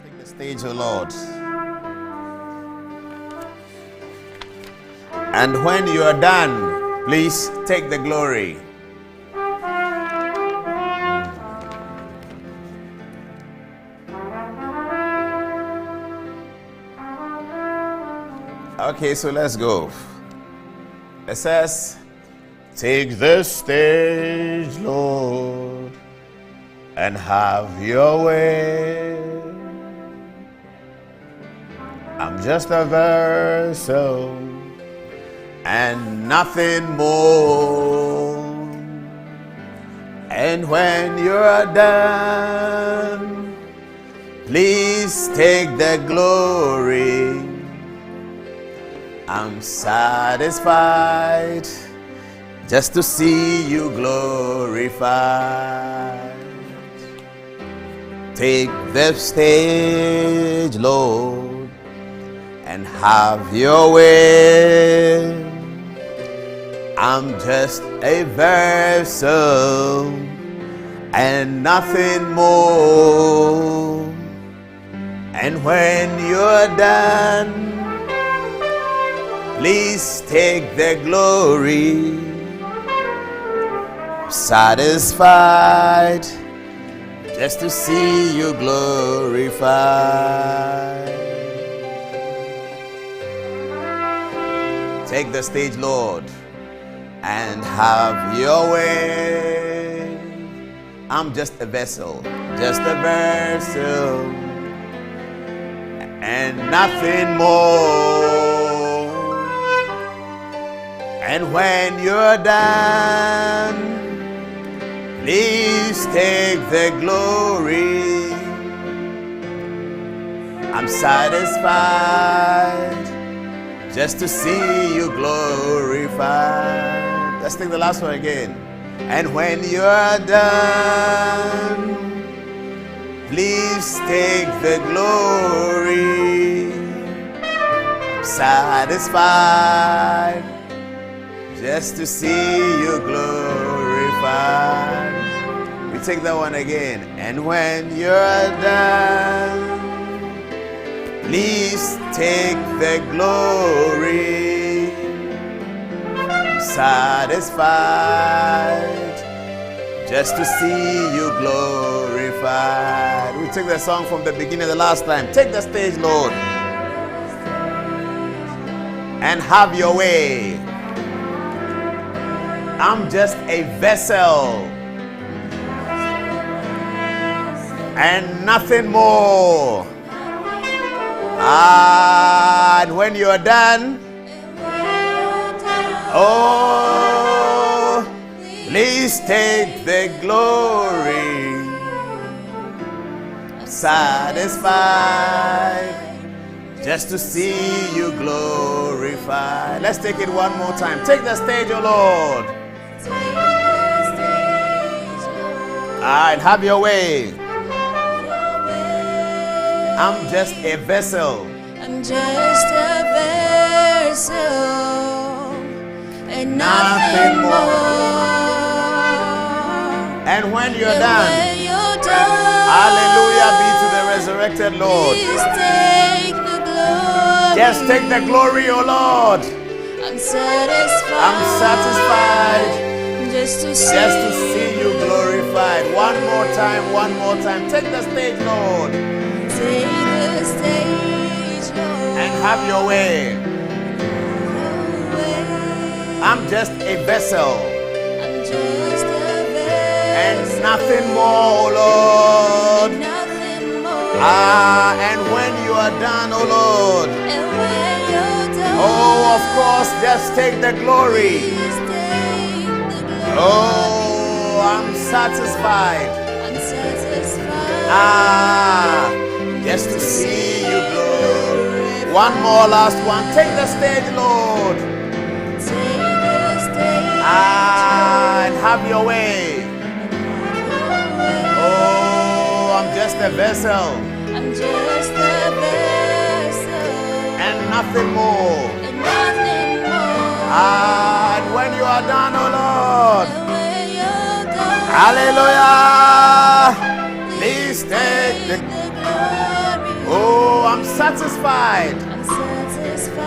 Take the stage, O Lord. And when you are done, please take the glory. Okay, so let's go. It says, take the stage, Lord, and have your way. I'm just a vessel and nothing more. And when you're done, please take the glory. I'm satisfied just to see you glorified. Take the stage, Lord, and have your way. I'm just a vessel and nothing more. And when you're done, please take the glory. Satisfied just to see you glorified. Take the stage, Lord, and have your way. I'm just a vessel and nothing more. And when you're done, please take the glory. I'm satisfied just to see you glorified. Let's take the last one again. And when you're done, please take the glory. I'm satisfied just to see you glorified. We take that one again. And when you're done, please take the glory. I'm satisfied just to see you glorified. We take the song from the beginning the last time. Take the stage, Lord, and have your way. I'm just a vessel and nothing more. And when you are done, oh, please take the glory. Satisfied just to see you glorified. Let's take it one more time. Take the stage, O Lord. And have your way. I'm just a vessel. I'm just a vessel and nothing more. And when you're done, hallelujah be to the resurrected Lord. Take the glory. Just take the glory, O Lord. I'm satisfied. I'm satisfied just to see you glorified. One more time. Take the stage, Lord. Take the stage, Lord. And have your way. I'm just a vessel. I'm just a vessel. And nothing more, Lord. And nothing more. And when you are done, oh Lord. And when you're done. Oh, of course, just take the glory. Please take the glory. Oh, I'm satisfied. I'm satisfied. Just to see you glory. One more, last one. Take the stage, Lord. Take the stage. And have your way. Oh, I'm just a vessel. I'm just a vessel. And nothing more. And nothing more. And when you are done, oh Lord. And when you're done. Hallelujah. Please take the glory. Oh, I'm satisfied. I'm satisfied.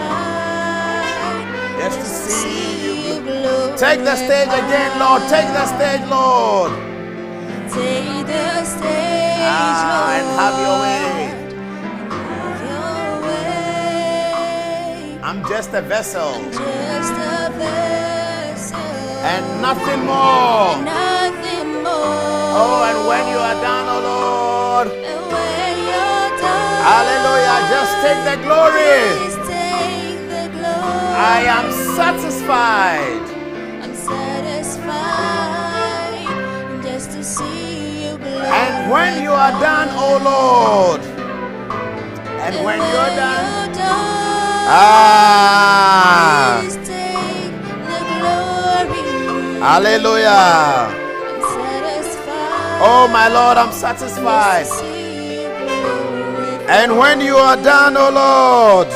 Just to see you. Glory. Take the stage again, Lord. Take the stage, Lord. Take the stage, Lord. And have your way. Have your way. I'm just a vessel. I'm just a vessel. And nothing more. And nothing more. Oh, and when you are done, oh Lord. And when you're done. Hallelujah. Just take the glory. Please take the glory. I am satisfied. I'm satisfied just to see you glory. And when you are done, oh Lord. And when you're done. Please take the glory. Hallelujah. I'm satisfied. Oh my Lord, I'm satisfied. Just to see you glory. And when you are done, oh Lord.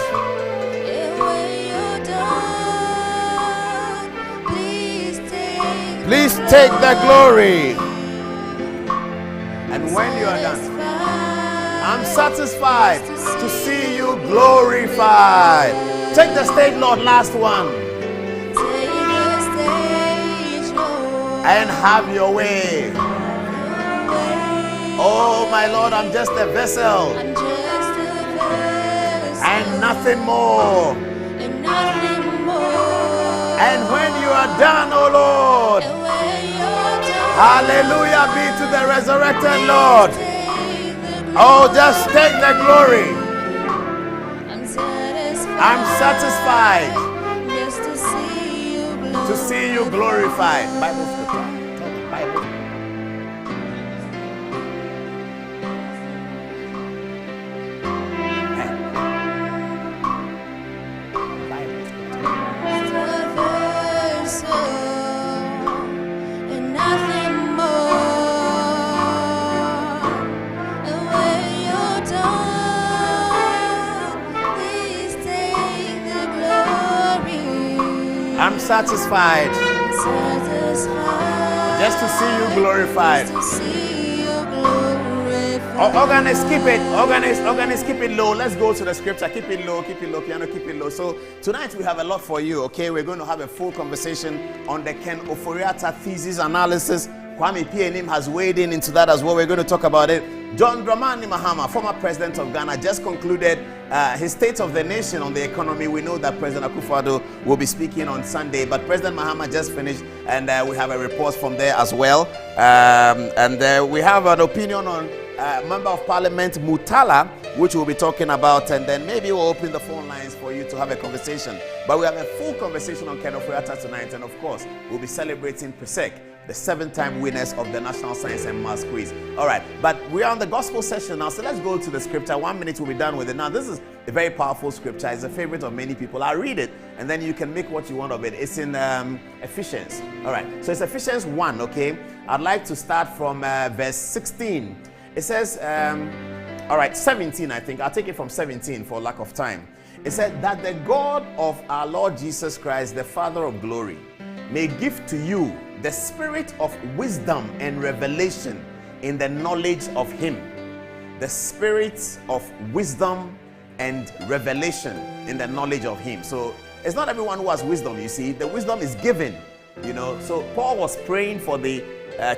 And when you're done, Please take the glory. And when you are done, I'm satisfied to see you glorified. Take the stage, Lord. Last one. take the stage, Lord. And have your way. Oh my Lord, I'm just a vessel. I'm just a vessel. And nothing more. And nothing more. And when you are done, oh Lord. And when you're done, Hallelujah be to the resurrected Lord. take the glory. Oh, just take the glory. I'm satisfied. I'm satisfied just to see you glory. to see you glorified. Bible scripture. Tell me, Bible. And nothing more. And when you're done, please take the glory. I'm satisfied Satisfied just to see you glorified. to see you glorified. Organist, keep it. Organist, keep it low. Let's go to the scripture. Keep it low, piano, keep it low. So tonight we have a lot for you, okay? We're going to have a full conversation on the Ken Ofori-Atta thesis analysis. Kwame P.N.M. has weighed in into that as well. We're going to talk about it. John Dramani Mahama, former president of Ghana, just concluded his State of the Nation on the economy. We know that President Akufo-Addo will be speaking on Sunday, but President Mahama just finished, and we have a report from there as well. We have an opinion on Member of Parliament Mutala, which we'll be talking about, and then maybe we'll open the phone lines for you to have a conversation. But we have a full conversation on Ken Ofori-Atta tonight, and of course, we'll be celebrating Presec, the 7-time winners of the National Science and Maths Quiz. All right, but we are on the gospel session now, so let's go to the scripture. 1 minute, we'll be done with it. Now, this is a very powerful scripture. It's a favorite of many people. I'll read it, and then you can make what you want of it. It's in Ephesians. All right, so it's Ephesians 1, okay? I'd like to start from verse 16. It says, All right, 17, I think. I'll take it from 17 for lack of time. It said that the God of our Lord Jesus Christ, the Father of glory, may give to you the spirit of wisdom and revelation in the knowledge of him. The spirit of wisdom and revelation in the knowledge of him. So it's not everyone who has wisdom, you see. The wisdom is given, you know. So Paul was praying for the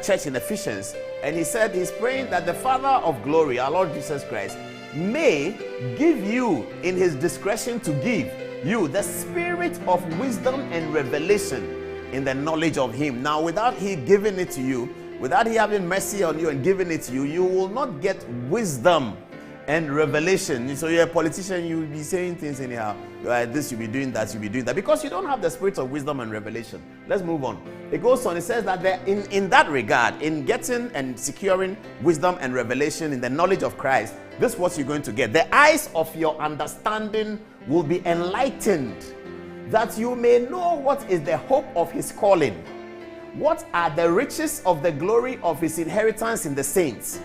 church in Ephesians, and he said he's praying that the Father of glory, our Lord Jesus Christ, may give you in his discretion to give you the spirit of wisdom and revelation in the knowledge of him. Now, without he giving it to you, without he having mercy on you and giving it to you, you will not get wisdom and revelation. So you're a politician, you'll be saying things anyhow. This, you'll be doing that, you'll be doing that, because you don't have the spirit of wisdom and revelation. Let's move on. It goes on, it says that in that regard, in getting and securing wisdom and revelation in the knowledge of Christ, this is what you're going to get. The eyes of your understanding will be enlightened, that you may know what is the hope of his calling, what are the riches of the glory of his inheritance in the saints,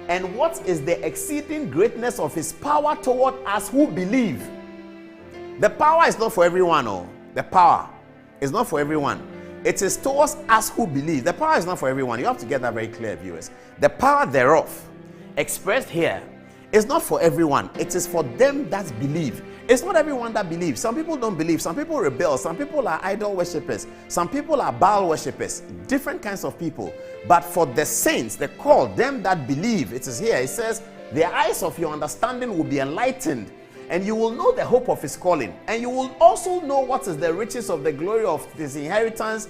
and what is the exceeding greatness of his power toward us who believe. The power is not for everyone. Oh, the power is not for everyone. It is towards us who believe. The power is not for everyone. You have to get that very clear, viewers. The power thereof, expressed here, is not for everyone. It is for them that believe. It's not everyone that believes. Some people don't believe. Some people rebel. Some people are idol worshippers. Some people are Baal worshippers. Different kinds of people. But for the saints, the called, them that believe, it is here. It says, the eyes of your understanding will be enlightened, and you will know the hope of his calling. And you will also know what is the riches of the glory of his inheritance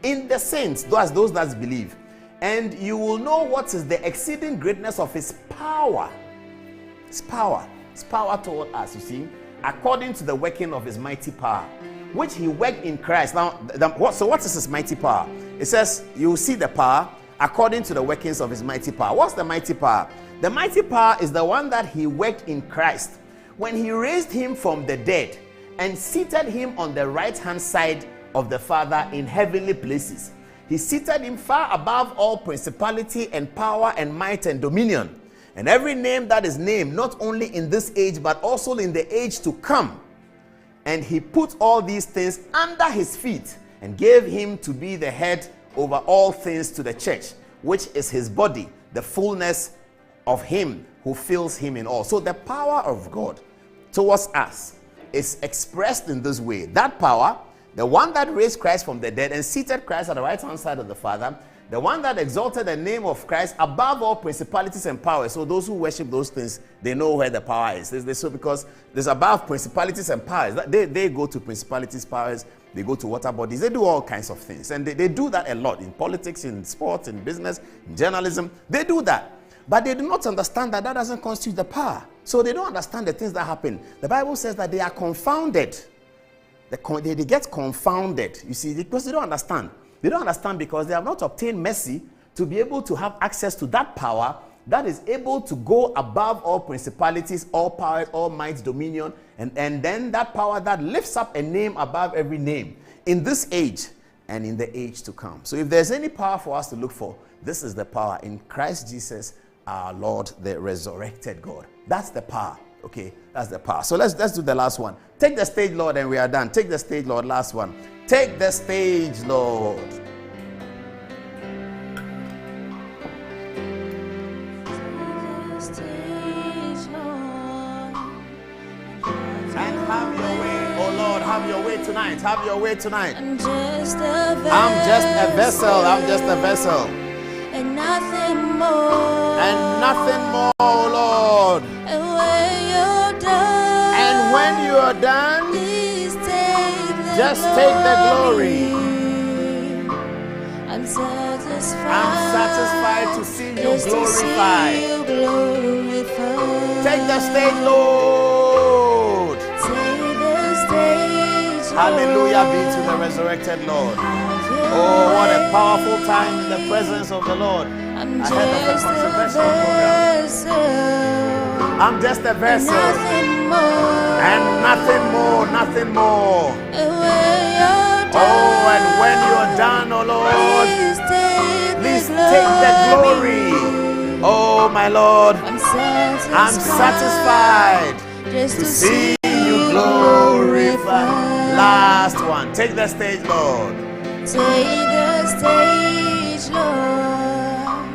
in the saints, those that believe. And you will know what is the exceeding greatness of his power. His power. His power toward us, you see, according to the working of his mighty power, which he worked in Christ. Now, what is his mighty power? It says, you will see the power according to the workings of his mighty power. What's the mighty power? The mighty power is the one that he worked in Christ when he raised him from the dead and seated him on the right hand side of the Father in heavenly places. He seated him far above all principality and power and might and dominion, and every name that is named, not only in this age, but also in the age to come. And he put all these things under his feet and gave him to be the head over all things to the church, which is his body, the fullness of him who fills him in all. So the power of God towards us is expressed in this way. That power, the one that raised Christ from the dead and seated Christ at the right hand side of the Father, the one that exalted the name of Christ above all principalities and powers. So those who worship those things, they know where the power is. So because there's above principalities and powers. They go to principalities, powers, they go to water bodies, they do all kinds of things. And they do that a lot in politics, in sports, in business, in journalism. They do that. But they do not understand that doesn't constitute the power. So they don't understand the things that happen. The Bible says that they are confounded. They get confounded, you see, because they don't understand. They don't understand because they have not obtained mercy to be able to have access to that power that is able to go above all principalities, all powers, all might, dominion, and then that power that lifts up a name above every name in this age and in the age to come. So if there's any power for us to look for, this is the power in Christ Jesus, our Lord, the resurrected God. That's the power. Okay, that's the power. So let's do the last one. Take the stage, Lord, and we are done. Take the stage, Lord. Last one. Take the stage, Lord. And have your way, oh Lord, have your way tonight. Have your way tonight. I'm just a vessel. I'm just a vessel. I'm just a vessel. And nothing more. And nothing more, oh Lord. And when you're done. And when you are done, Please take the just take the glory. I'm satisfied. I'm satisfied to see you just glorified. To see you glorified. Take the stage, Lord. Take the stage, Hallelujah be to the resurrected Lord. Oh, what a powerful time in the presence of the Lord. I'm Ahead of the just controversial a program. vessel. I'm just a vessel. Nothing more. And nothing more, nothing more. And when you're done, Oh, and when you're done, oh Lord, please take the glory. Oh, my Lord, I'm satisfied. I'm satisfied just to see you glorified. Last one. Take the stage, Lord. Take the stage, Lord,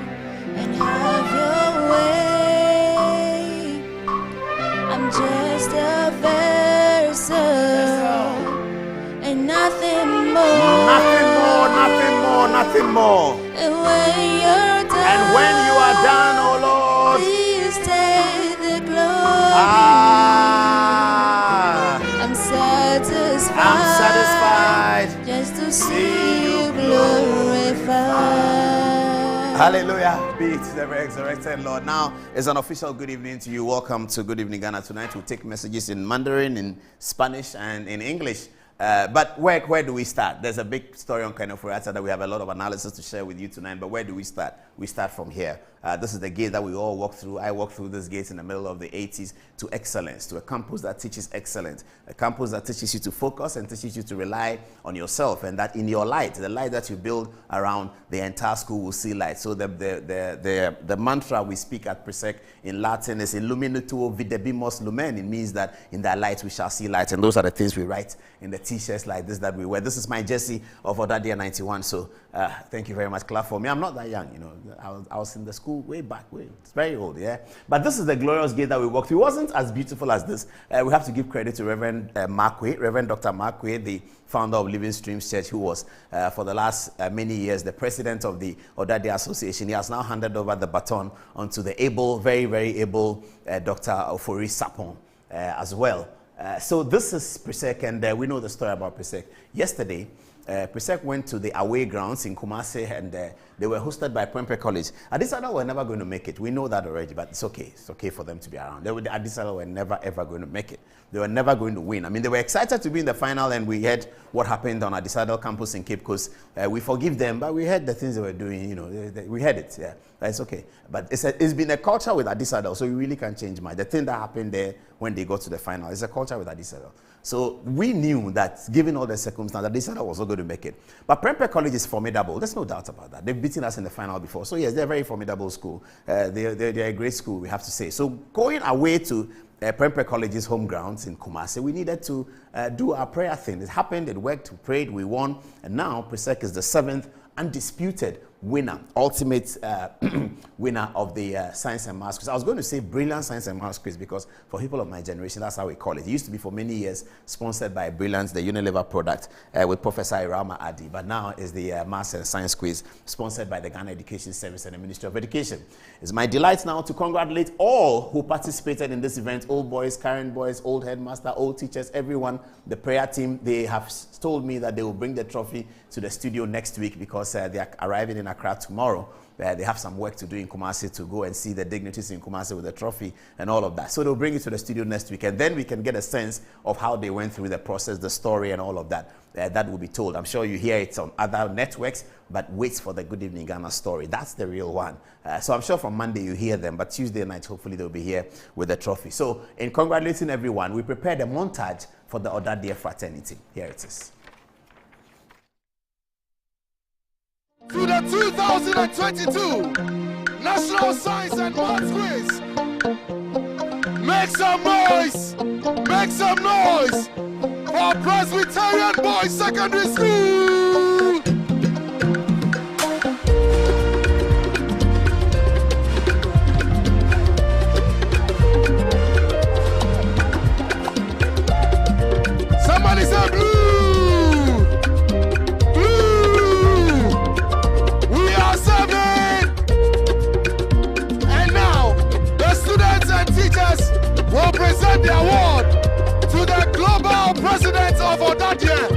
and have your way. I'm just a vessel and nothing more. Nothing more, nothing more, nothing more. And when you're done, And when you are done, oh Lord, please take the glory. I'm satisfied. I'm satisfied just to see you glorified. Hallelujah. Be to the resurrected Lord. Now it's an official good evening to you. Welcome to Good Evening Ghana. Tonight we'll take messages in Mandarin, in Spanish, and in English. But where do we start? There's a big story on Ofori-Atta that we have a lot of analysis to share with you tonight. But where do we start? We start from here. This is the gate that we all walk through. I walked through this gate in the middle of the 80s to excellence, to a campus that teaches excellence, a campus that teaches you to focus and teaches you to rely on yourself, and that in your light, the light that you build around the entire school will see light. So the mantra we speak at Presec in Latin is Illuminatuo videbimus lumen. It means that in that light we shall see light, and those are the things we write in the t-shirts like this that we wear. This is my jersey of Odadia 91. So thank you very much. Clap for me. I'm not that young, you know. I was in the school way back. It's very old, yeah. But this is the glorious gate that we walked through. It wasn't as beautiful as this. We have to give credit to Reverend Dr. Markwe, the founder of Living Streams Church, who was for the last many years the president of the Odadia Association. He has now handed over the baton onto the able, very, very able Dr. Ofori-Atta as well. So this is Presec, and we know the story about Presec. Yesterday, Presec went to the away grounds in Kumasi, and they were hosted by Prempeh College. Adisada were never going to make it. We know that already, but it's okay. It's okay for them to be around. Adisada were never, ever going to make it. They were never going to win. I mean, they were excited to be in the final, and we heard what happened on Adisada campus in Cape Coast. We forgive them, but we heard the things they were doing. You know, we heard it. Yeah, it's okay. But it's been a culture with Adisada, so we really can't change much. The thing that happened there when they got to the final is a culture with Adisada. So we knew that, given all the circumstances, Adisada was not going to make it. But Prempeh College is formidable. There's no doubt about that. They've beaten us in the final before. So yes, they're a very formidable school. They're a great school, we have to say. So going away to Prempeh College's home grounds in Kumasi, we needed to do our prayer thing. It happened, it worked, we prayed, we won. And now Presec is the 7th undisputed winner, ultimate winner of the Science and Maths quiz. I was going to say Brilliant Science and Maths quiz because for people of my generation, that's how we call it. It used to be for many years sponsored by Brilliant, the Unilever product, with Professor Irama Adi. But now is the Maths and Science quiz sponsored by the Ghana Education Service and the Ministry of Education. It's my delight now to congratulate all who participated in this event, old boys, current boys, old headmaster, old teachers, everyone, the prayer team. They have told me that they will bring the trophy to the studio next week because they are arriving in Accra tomorrow. They have some work to do in Kumasi to go and see the dignitaries in Kumasi with the trophy and all of that. So they'll bring it to the studio next week, and then we can get a sense of how they went through the process, the story, and all of that. That will be told. I'm sure you hear it on other networks, but wait for the Good Evening Ghana story. That's the real one. So I'm sure from Monday you hear them, but Tuesday night, hopefully they'll be here with the trophy. So in congratulating everyone, we prepared a montage for the Odadia fraternity. Here it is. To the 2022 National Science and Maths Quiz. Make some noise! Make some noise for Presbyterian Boys Secondary School! Somebody say blue! Will present the award to the global president of Odadia.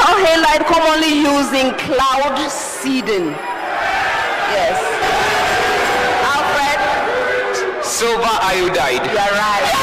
metal halide commonly used in cloud seeding. Yes. Alfred? Silver iodide. You are right.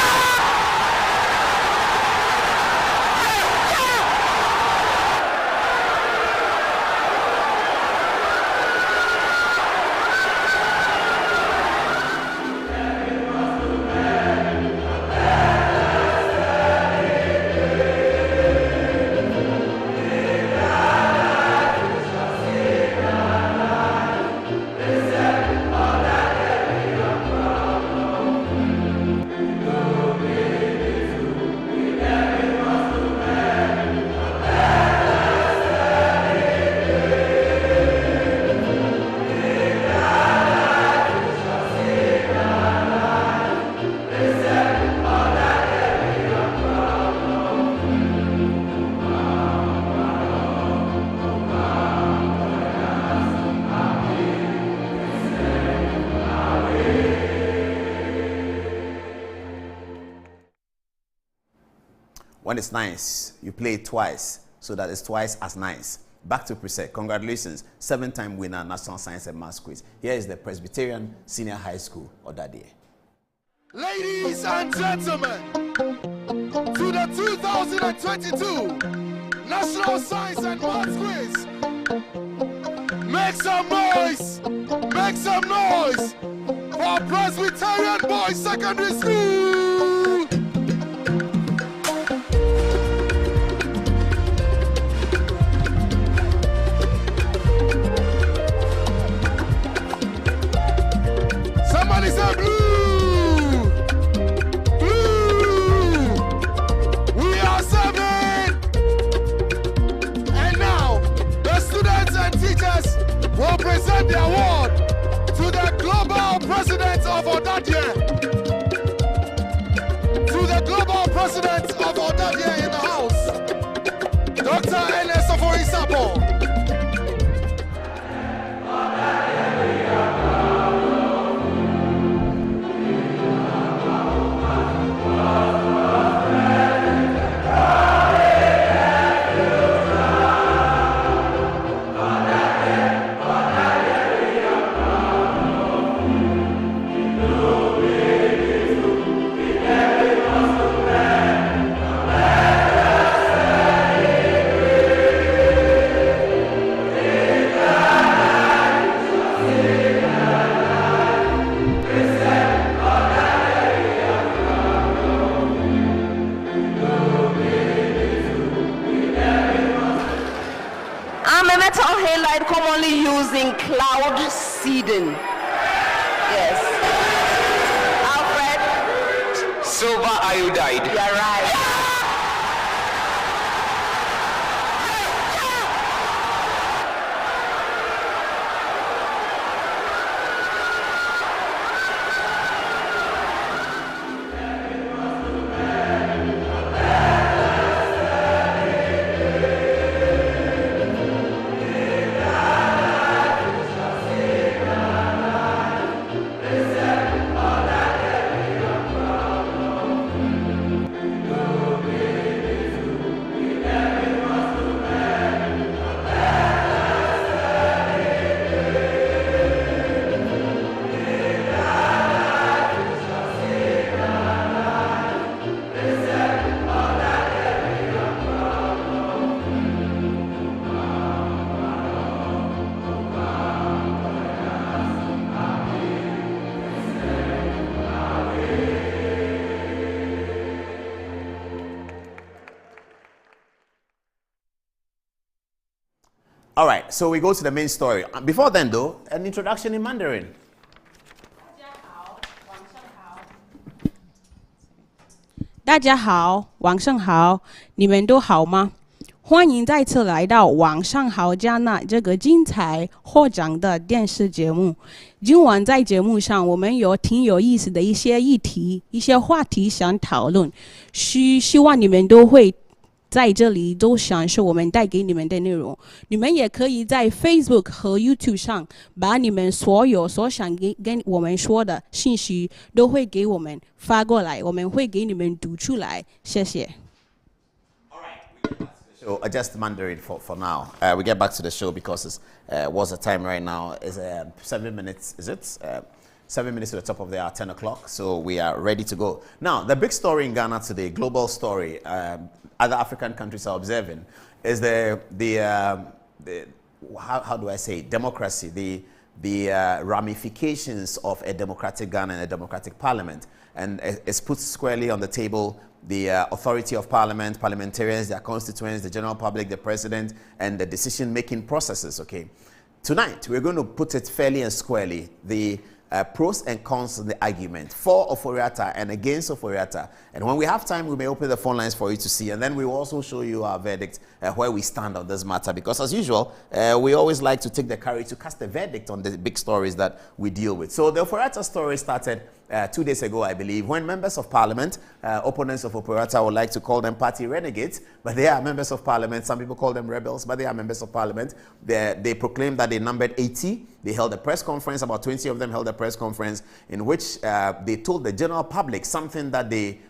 When it's nice, you play it twice so that it's twice as nice. Back to Presec. Congratulations, 7-time winner, National Science and Maths Quiz. Here is the Presbyterian Senior High School of that day. Ladies and gentlemen, to the 2022 National Science and Maths Quiz. Make some noise for Presbyterian Boys Secondary School. Somebody say blue! Blue! We are 7! And now, the students and teachers will present the award to the global president of Odadye. To the global president of Odadye in the house, Dr. Ofori-Atta. Metal halide commonly used in cloud seeding. Yes. Alfred? Silver iodide. You are right. All right, so we go to the main story. Before then, though, an introduction in Mandarin. 大家好，晚上好，你们都好吗？欢迎再次来到晚上好加纳这个精彩获奖的电视节目。今晚在节目上，我们有挺有意思的一些议题、一些话题想讨论，希望你们都会在这里都享受我们带给你们的内容。你们也可以在 Facebook 和 YouTube 上把你们所有所想跟我们说的信息都会给我们发过来，我们会给你们读出来。谢谢。So just Mandarin for now. We get back to the show because it's what's the time right now? It's 7 minutes, is it? 7 minutes to the top of the hour, 10 o'clock. So we are ready to go. Now, the big story in Ghana today, global story, other African countries are observing, is how do I say, democracy, the ramifications of a democratic Ghana and a democratic parliament. And it's put squarely on the table the authority of parliament, parliamentarians, their constituents, the general public, the president, and the decision-making processes, okay? Tonight, we're going to put it fairly and squarely, the pros and cons of the argument for Ofori-Atta and against Ofori-Atta. And when we have time, we may open the phone lines for you to see. And then we will also show you our verdict, where we stand on this matter. Because as usual, we always like to take the courage to cast a verdict on the big stories that we deal with. So the Ofori-Atta story started 2 days ago, I believe, when members of parliament, opponents of Ofori-Atta would like to call them party renegades, but they are members of parliament. Some people call them rebels, but they are members of parliament. They proclaimed that they numbered 80. They held a press conference. About 20 of them held a press conference in which they told the general public something that they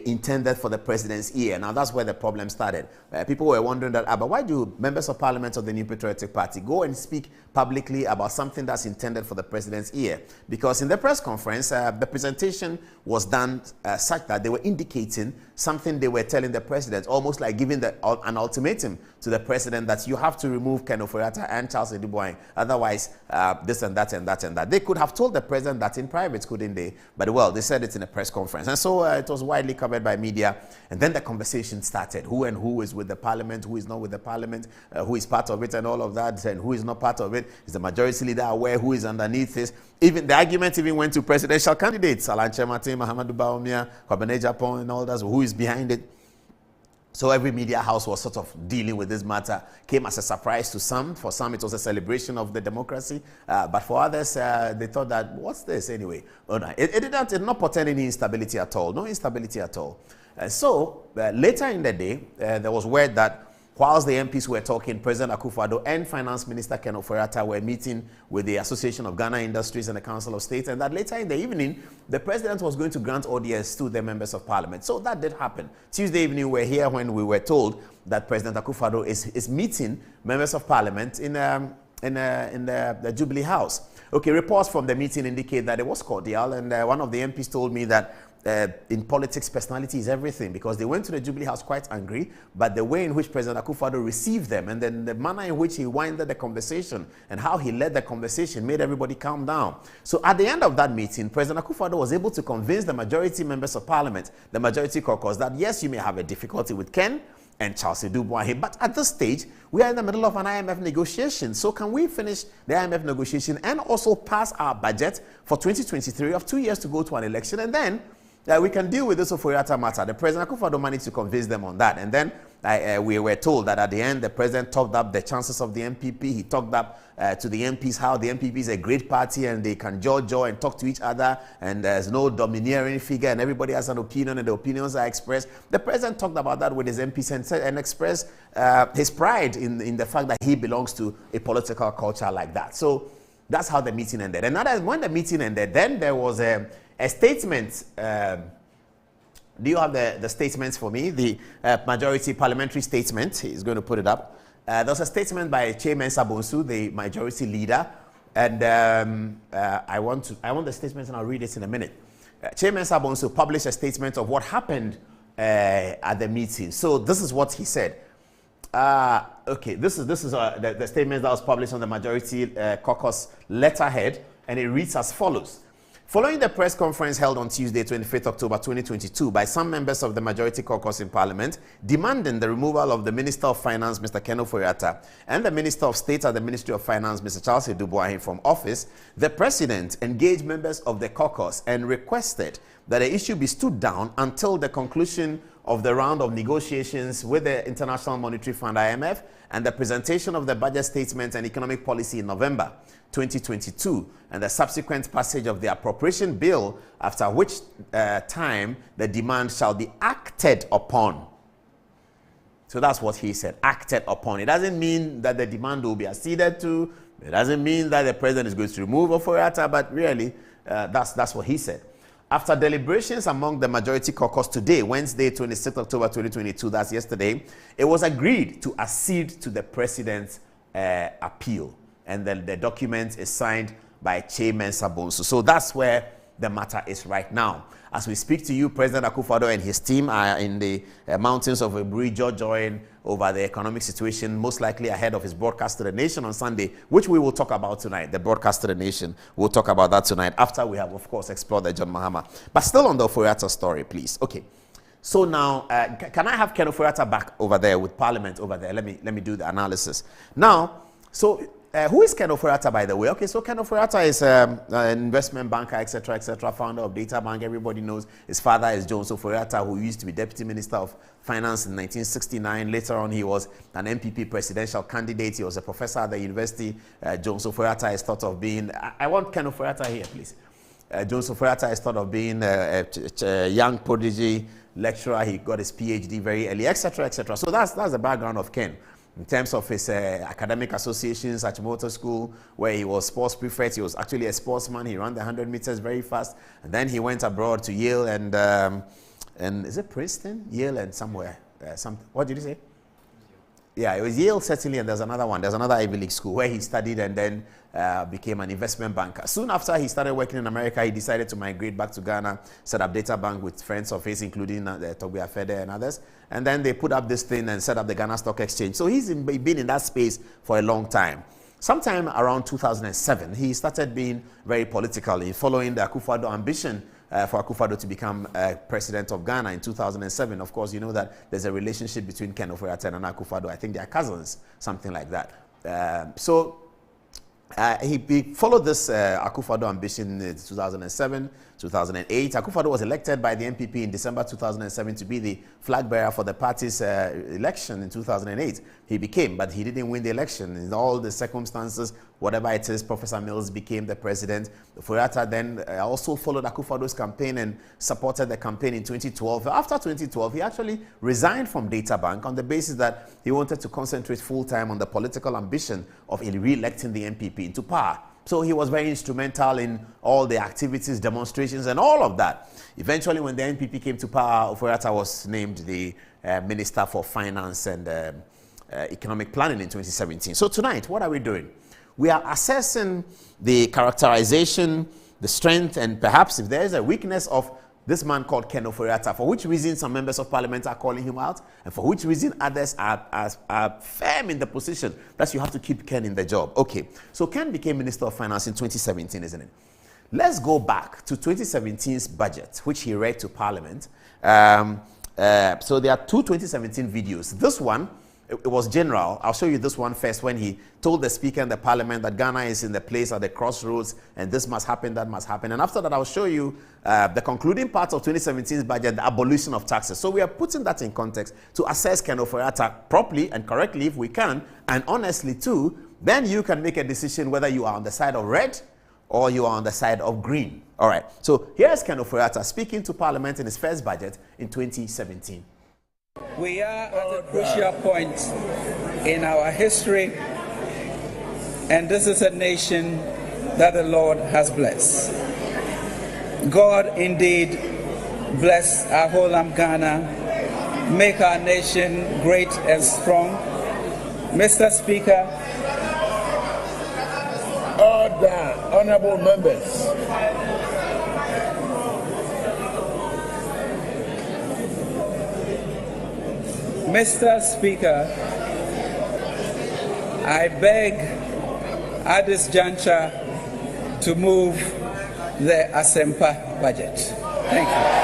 intended for the president's ear. Now, that's where the problem started. People were wondering that, but why do members of parliament of the New Patriotic Party go and speak publicly about something that's intended for the president's ear? Because in the press conference, the presentation was done such that they were indicating something they were telling the president, almost like giving an ultimatum to the president that you have to remove Ken Ofori-Atta and Charles Edubwai. Otherwise, this and that and that and that. They could have told the president that in private, couldn't they? But well, they said it in a press conference. And so it was widely covered by media. And then the conversation started. Who and who is with the parliament, who is not with the parliament, who is part of it and all of that, and who is not part of it. Is the majority leader aware who is underneath this? Even the argument even went to presidential candidates, Alanche Martin, Mahama Baumia, Kwabene Japan, and all that. Who is behind it? So every media house was sort of dealing with this matter. Came as a surprise to some. For some, it was a celebration of the democracy. But for others, they thought that, what's this anyway? Oh, no. It did not portend any instability at all. No instability at all. So later in the day, there was word that whilst the MPs were talking, President Akufo-Addo and Finance Minister Ken Ofori-Atta were meeting with the Association of Ghana Industries and the Council of State, and that later in the evening, the president was going to grant audience to the members of parliament. So that did happen. Tuesday evening, we were here when we were told that President Akufo-Addo is meeting members of parliament in the Jubilee House. Okay, reports from the meeting indicate that it was cordial, and one of the MPs told me that in politics, personality is everything, because they went to the Jubilee House quite angry, but the way in which President Akufo-Addo received them and then the manner in which he winded the conversation and how he led the conversation made everybody calm down. So at the end of that meeting, President Akufo-Addo was able to convince the majority members of parliament, the majority caucus, that yes, you may have a difficulty with Ken and Charles Edubwai, but at this stage, we are in the middle of an IMF negotiation. So can we finish the IMF negotiation and also pass our budget for 2023 of 2 years to go to an election, and then we can deal with this Ofori-Atta matter. The President Akufo-Addo managed to convince them on that. And then we were told that at the end, the President talked up the chances of the MPP. He talked up to the MPs how the MPP is a great party and they can jaw and talk to each other, and there's no domineering figure and everybody has an opinion and the opinions are expressed. The President talked about that with his MPs and expressed his pride in the fact that he belongs to a political culture like that. So that's how the meeting ended. And when the meeting ended, then there was a statement. Do you have the statements for me? The majority parliamentary statement. He's going to put it up. There was a statement by Chairman Sabonsu, the majority leader, and I want the statement, and I'll read it in a minute. Chairman Sabonsu published a statement of what happened at the meeting. So this is what he said. Okay, this is the statement that was published on the majority caucus letterhead, and it reads as follows. Following the press conference held on Tuesday, 25th October 2022, by some members of the majority caucus in Parliament, demanding the removal of the Minister of Finance, Mr. Ken Ofori-Atta, and the Minister of State at the Ministry of Finance, Mr. Charles Edubwai, from office, the President engaged members of the caucus and requested that the issue be stood down until the conclusion of the round of negotiations with the International Monetary Fund, IMF, and the presentation of the budget statement and economic policy in November 2022, and the subsequent passage of the appropriation bill, after which time the demand shall be acted upon. So that's what he said, acted upon. It doesn't mean that the demand will be acceded to. It doesn't mean that the president is going to remove Ofori-Atta, but really, that's what he said. After deliberations among the majority caucus today, Wednesday, 26 October 2022, that's yesterday, it was agreed to accede to the president's appeal. And then the document is signed by Chairman Sabonso. So that's where the matter is right now. As we speak to you, President Akufo-Addo and his team are in the mountains of Eburi, join over the economic situation, most likely ahead of his broadcast to the nation on Sunday, which we will talk about tonight. The broadcast to the nation, we'll talk about that tonight after we have, of course, explored the John Mahama. But still on the Ofori-Atta story, please. Okay. So now, can I have Ken Ofori-Atta back over there with Parliament over there? Let me do the analysis. Now, so who is Ken Ofori-Atta, by the way? Okay, so Ken Ofori-Atta is an investment banker, etc., founder of Data Bank. Everybody knows his father is Jones Ofori-Atta, who used to be Deputy Minister of Finance in 1969. Later on, he was an MPP presidential candidate. He was a professor at the university. Jones Ofori-Atta is thought of being... I want Ken Ofori-Atta here, please. Jones Ofori-Atta is thought of being a young prodigy lecturer. He got his PhD very early, etc., So that's the background of Ken. In terms of his academic associations at Motor School, where he was sports prefect, he was actually a sportsman. He ran the 100 meters very fast. And then he went abroad to Yale and is it Princeton? Yale and somewhere. What did you say? Yeah, it was Yale certainly, and there's another one. There's another Ivy League school where he studied and then became an investment banker. Soon after he started working in America, he decided to migrate back to Ghana, set up Data Bank with friends of his, including Toby Afede and others. And then they put up this thing and set up the Ghana Stock Exchange. So he's been in that space for a long time. Sometime around 2007, he started being very political in following the Akufo-Addo ambition for Akufo-Addo to become president of Ghana in 2007. Of course, you know that there's a relationship between Ken Ofori-Atta and Akufo-Addo. I think they are cousins, something like that. He followed this Akufo-Addo ambition in 2007, 2008. Akufo-Addo was elected by the NPP in December 2007 to be the flag bearer for the party's election in 2008. He became, but he didn't win the election. In all the circumstances, whatever it is, Professor Mills became the president. Ofori-Atta then also followed Akufo-Addo's campaign and supported the campaign in 2012. After 2012, he actually resigned from Data Bank on the basis that he wanted to concentrate full-time on the political ambition of re-electing the NPP into power. So he was very instrumental in all the activities, demonstrations, and all of that. Eventually, when the NPP came to power, Ofori-Atta was named the Minister for Finance and Economic Planning in 2017. So tonight, what are we doing? We are assessing the characterization, the strength, and perhaps if there is a weakness of this man called Ken Ofori-Atta, for which reason some members of Parliament are calling him out, and for which reason others are firm in the position that you have to keep Ken in the job. Okay, so Ken became Minister of Finance in 2017, isn't it? Let's go back to 2017's budget, which he read to Parliament. So there are two 2017 videos. This one, it was general. I'll show you this one first, when he told the Speaker and the Parliament that Ghana is in the place at the crossroads and this must happen, that must happen. And after that, I'll show you the concluding part of 2017's budget, the abolition of taxes. So we are putting that in context to assess Ken Ofori-Atta properly and correctly if we can, and honestly too. Then you can make a decision whether you are on the side of red or you are on the side of green. All right. So here's Ken Ofori-Atta speaking to Parliament in his first budget in 2017. We are at a crucial point in our history, and this is a nation that the Lord has blessed. God indeed bless our whole land Ghana, make our nation great and strong. Mr. Speaker, Order, honorable members. Mr. Speaker, I beg at this juncture to move the Asempa budget. Thank you.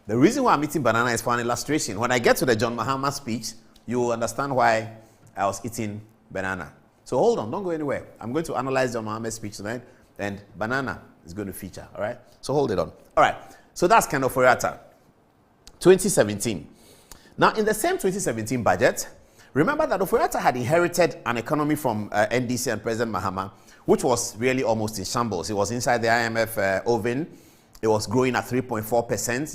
The reason why I'm eating banana is for an illustration. When I get to the John Mahama speech, you will understand why I was eating banana. So hold on, don't go anywhere. I'm going to analyze John Mahama's speech tonight, and banana is going to feature, all right? So hold it on. All right, so that's Ken Ofori-Atta, 2017. Now, in the same 2017 budget, remember that Ofori-Atta had inherited an economy from NDC and President Mahama, which was really almost in shambles. It was inside the IMF oven. It was growing at 3.4%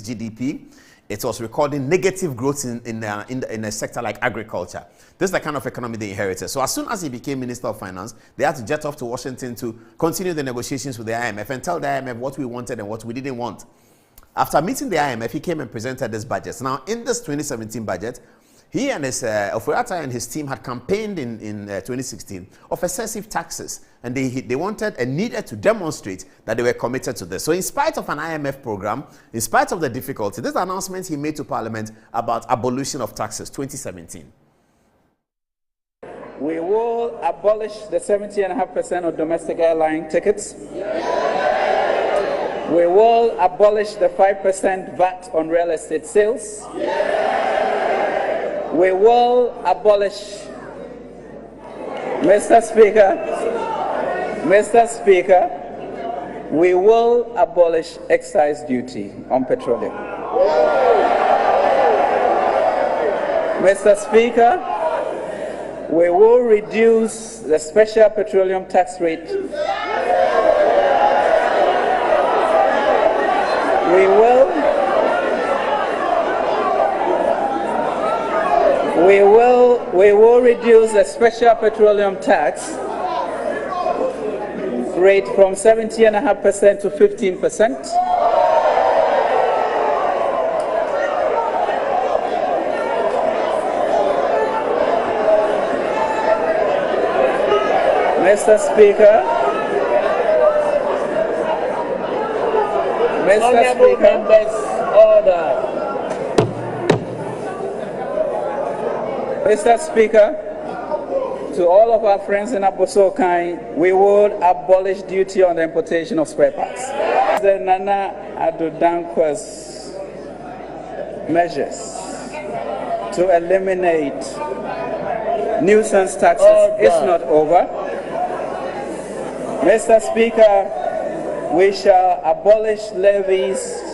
GDP. It was recording negative growth in a sector like agriculture. This is the kind of economy they inherited. So as soon as he became Minister of Finance, they had to jet off to Washington to continue the negotiations with the IMF and tell the IMF what we wanted and what we didn't want. After meeting the IMF, he came and presented this budget. Now, in this 2017 budget, he and his Ofori-Atta and his team had campaigned in 2016 of excessive taxes, and they wanted and needed to demonstrate that they were committed to this. So in spite of an IMF program, in spite of the difficulty, this announcement he made to Parliament about abolition of taxes, 2017. We will abolish the 70.5% of domestic airline tickets. We will abolish the 5% VAT on real estate sales. We will abolish, Mr. Speaker, we will abolish excise duty on petroleum. Mr. Speaker, we will reduce the special petroleum tax rate. We will reduce the special petroleum tax rate from 70.5% to 15%. Mr. Speaker, members, order. Mr. Speaker, to all of our friends in Abosokai, we would abolish duty on the importation of spare parts. The Nana Addo Dankwa's measures to eliminate nuisance taxes is not over. Mr. Speaker, we shall abolish levies.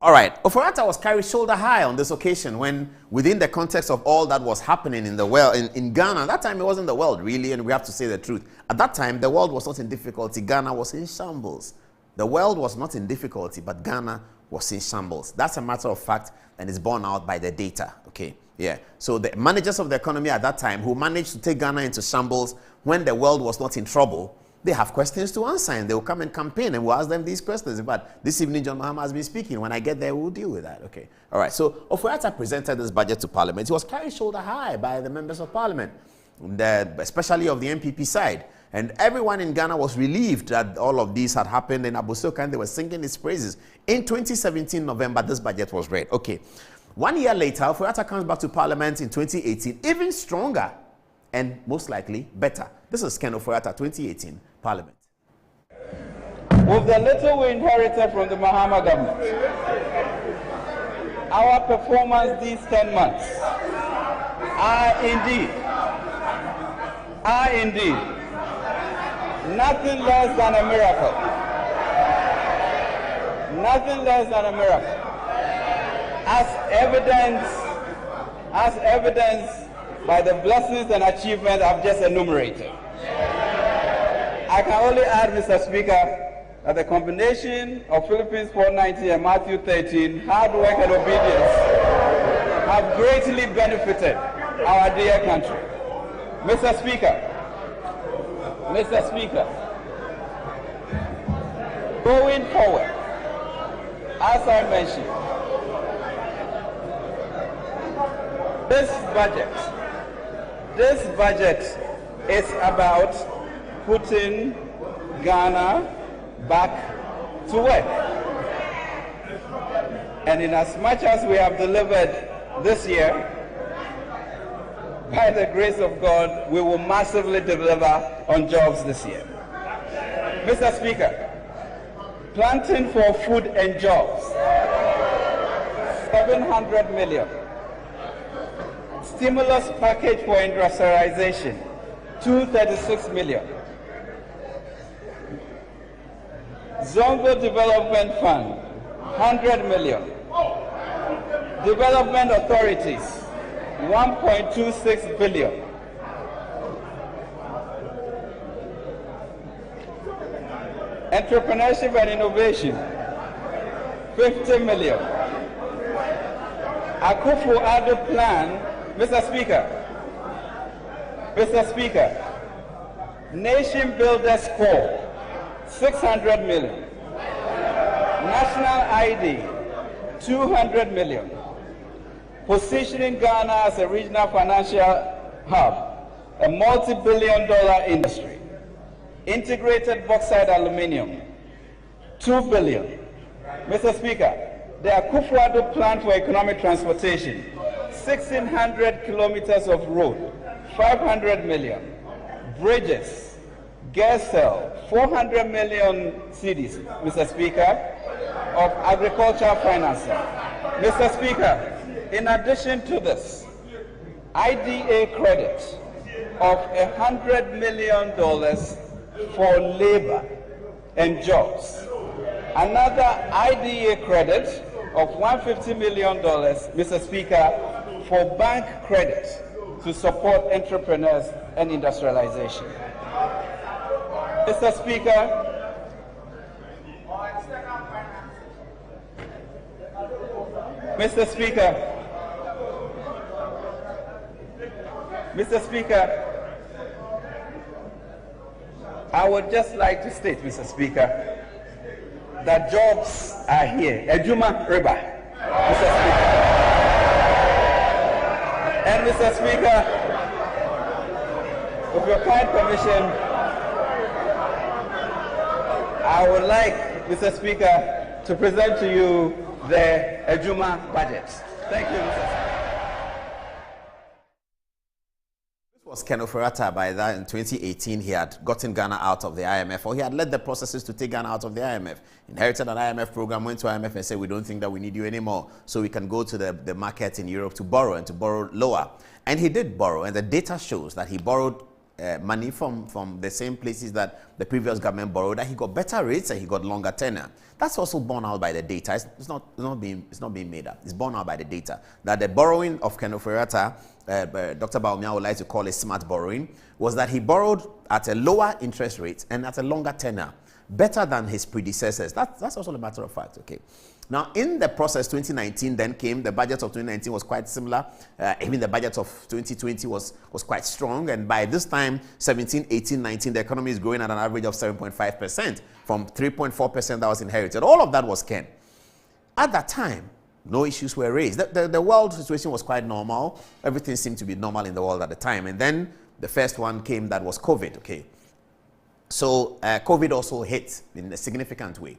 All right, Ofori-Atta was carried shoulder high on this occasion when, within the context of all that was happening in the world, in Ghana, at that time it wasn't the world really, and we have to say the truth. At that time, the world was not in difficulty, Ghana was in shambles. The world was not in difficulty, but Ghana was in shambles. That's a matter of fact, and it's borne out by the data, okay? Yeah, so the managers of the economy at that time who managed to take Ghana into shambles when the world was not in trouble, they have questions to answer, and they will come and campaign, and we'll ask them these questions. In fact, this evening, John Mahama has been speaking. When I get there, we'll deal with that. Okay. All right. So, Ofori-Atta presented this budget to Parliament. He was carried shoulder high by the members of Parliament, especially of the MPP side. And everyone in Ghana was relieved that all of these had happened, and Abosokan, they were singing his praises. In 2017, November, this budget was read. Okay. 1 year later, Ofori-Atta comes back to Parliament in 2018, even stronger and most likely better. This is Ken Ofori-Atta, 2018, Parliament. With the little we inherited from the Mahama government, our performance these 10 months are indeed nothing less than a miracle. Nothing less than a miracle. As evidenced by the blessings and achievements I've just enumerated. I can only add, Mr. Speaker, that the combination of Philippians 4:19 and Matthew 13, hard work and obedience, have greatly benefited our dear country. Mr. Speaker, going forward, as I mentioned, this budget is about putting Ghana back to work. And in as much as we have delivered this year, by the grace of God, we will massively deliver on jobs this year. Mr. Speaker, planting for food and jobs, 700 million. Stimulus package for industrialization, 236 million. Zongo Development Fund, 100 million. Development authorities, 1.26 billion. Entrepreneurship and innovation, 50 million. Akufo-Addo plan, Mr. Speaker, Nation Builders Corps, 600 million. National ID, 200 million. Positioning Ghana as a regional financial hub, a multi-billion-dollar industry. Integrated bauxite aluminium, 2 billion. Mr. Speaker, the Akufo-Addo plan for economic transportation, 1,600 kilometers of road, 500 million. Bridges, gas cell, 400 million cedis, Mr. Speaker, of agricultural financing. Mr. Speaker, in addition to this, IDA credit of $100 million for labor and jobs. Another IDA credit of $150 million, Mr. Speaker, for bank credit to support entrepreneurs and industrialization. Mr. Speaker, I would just like to state, Mr. Speaker, that jobs are here. Ejuma Riba, Mr. Speaker. And Mr. Speaker, with your kind permission, I would like, Mr. Speaker, to present to you the Ejuma budget. Thank you, Mr. Speaker. Was Ken Ofori-Atta. By that, in 2018, he had gotten Ghana out of the IMF, or he had led the processes to take Ghana out of the IMF. Inherited an IMF program, went to IMF and said, we don't think that we need you anymore, so we can go to the market in Europe to borrow, and to borrow lower. And he did borrow, and the data shows that he borrowed money from the same places that the previous government borrowed, that he got better rates and he got longer tenure. That's also borne out by the data. It's not being made up. It's borne out by the data that the borrowing of Ken Ofori-Atta, Dr. Baumia would like to call it smart borrowing, was that he borrowed at a lower interest rate and at a longer tenure, better than his predecessors. That's also a matter of fact. Okay. Now, in the process, 2019 then came. The budget of 2019 was quite similar. Even the budget of 2020 was quite strong. And by this time, 17, 18, 19, the economy is growing at an average of 7.5% from 3.4% that was inherited. All of that was Ken. At that time, no issues were raised. The world situation was quite normal. Everything seemed to be normal in the world at the time. And then the first one came, that was COVID. Okay. So COVID also hit in a significant way.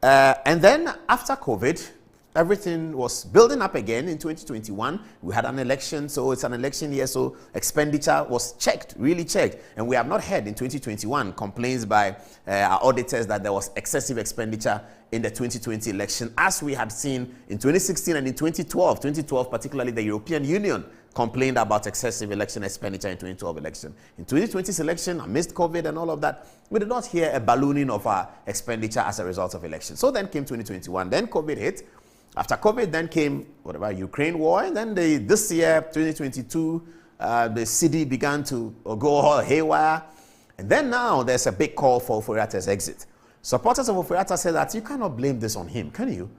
And then after COVID, everything was building up again in 2021. We had an election, so it's an election year, so expenditure was checked, really checked. And we have not heard in 2021 complaints by our auditors that there was excessive expenditure in the 2020 election, as we had seen in 2016 and in 2012. 2012, particularly the European Union complained about excessive election expenditure in 2012 election. In 2020's election, amidst COVID and all of that, we did not hear a ballooning of our expenditure as a result of election. So then came 2021, then COVID hit. After COVID, then came Ukraine war, and then this year, 2022, the city began to go all haywire. And then now there's a big call for Ofori-Atta's exit. Supporters of Ofori-Atta say that you cannot blame this on him, can you?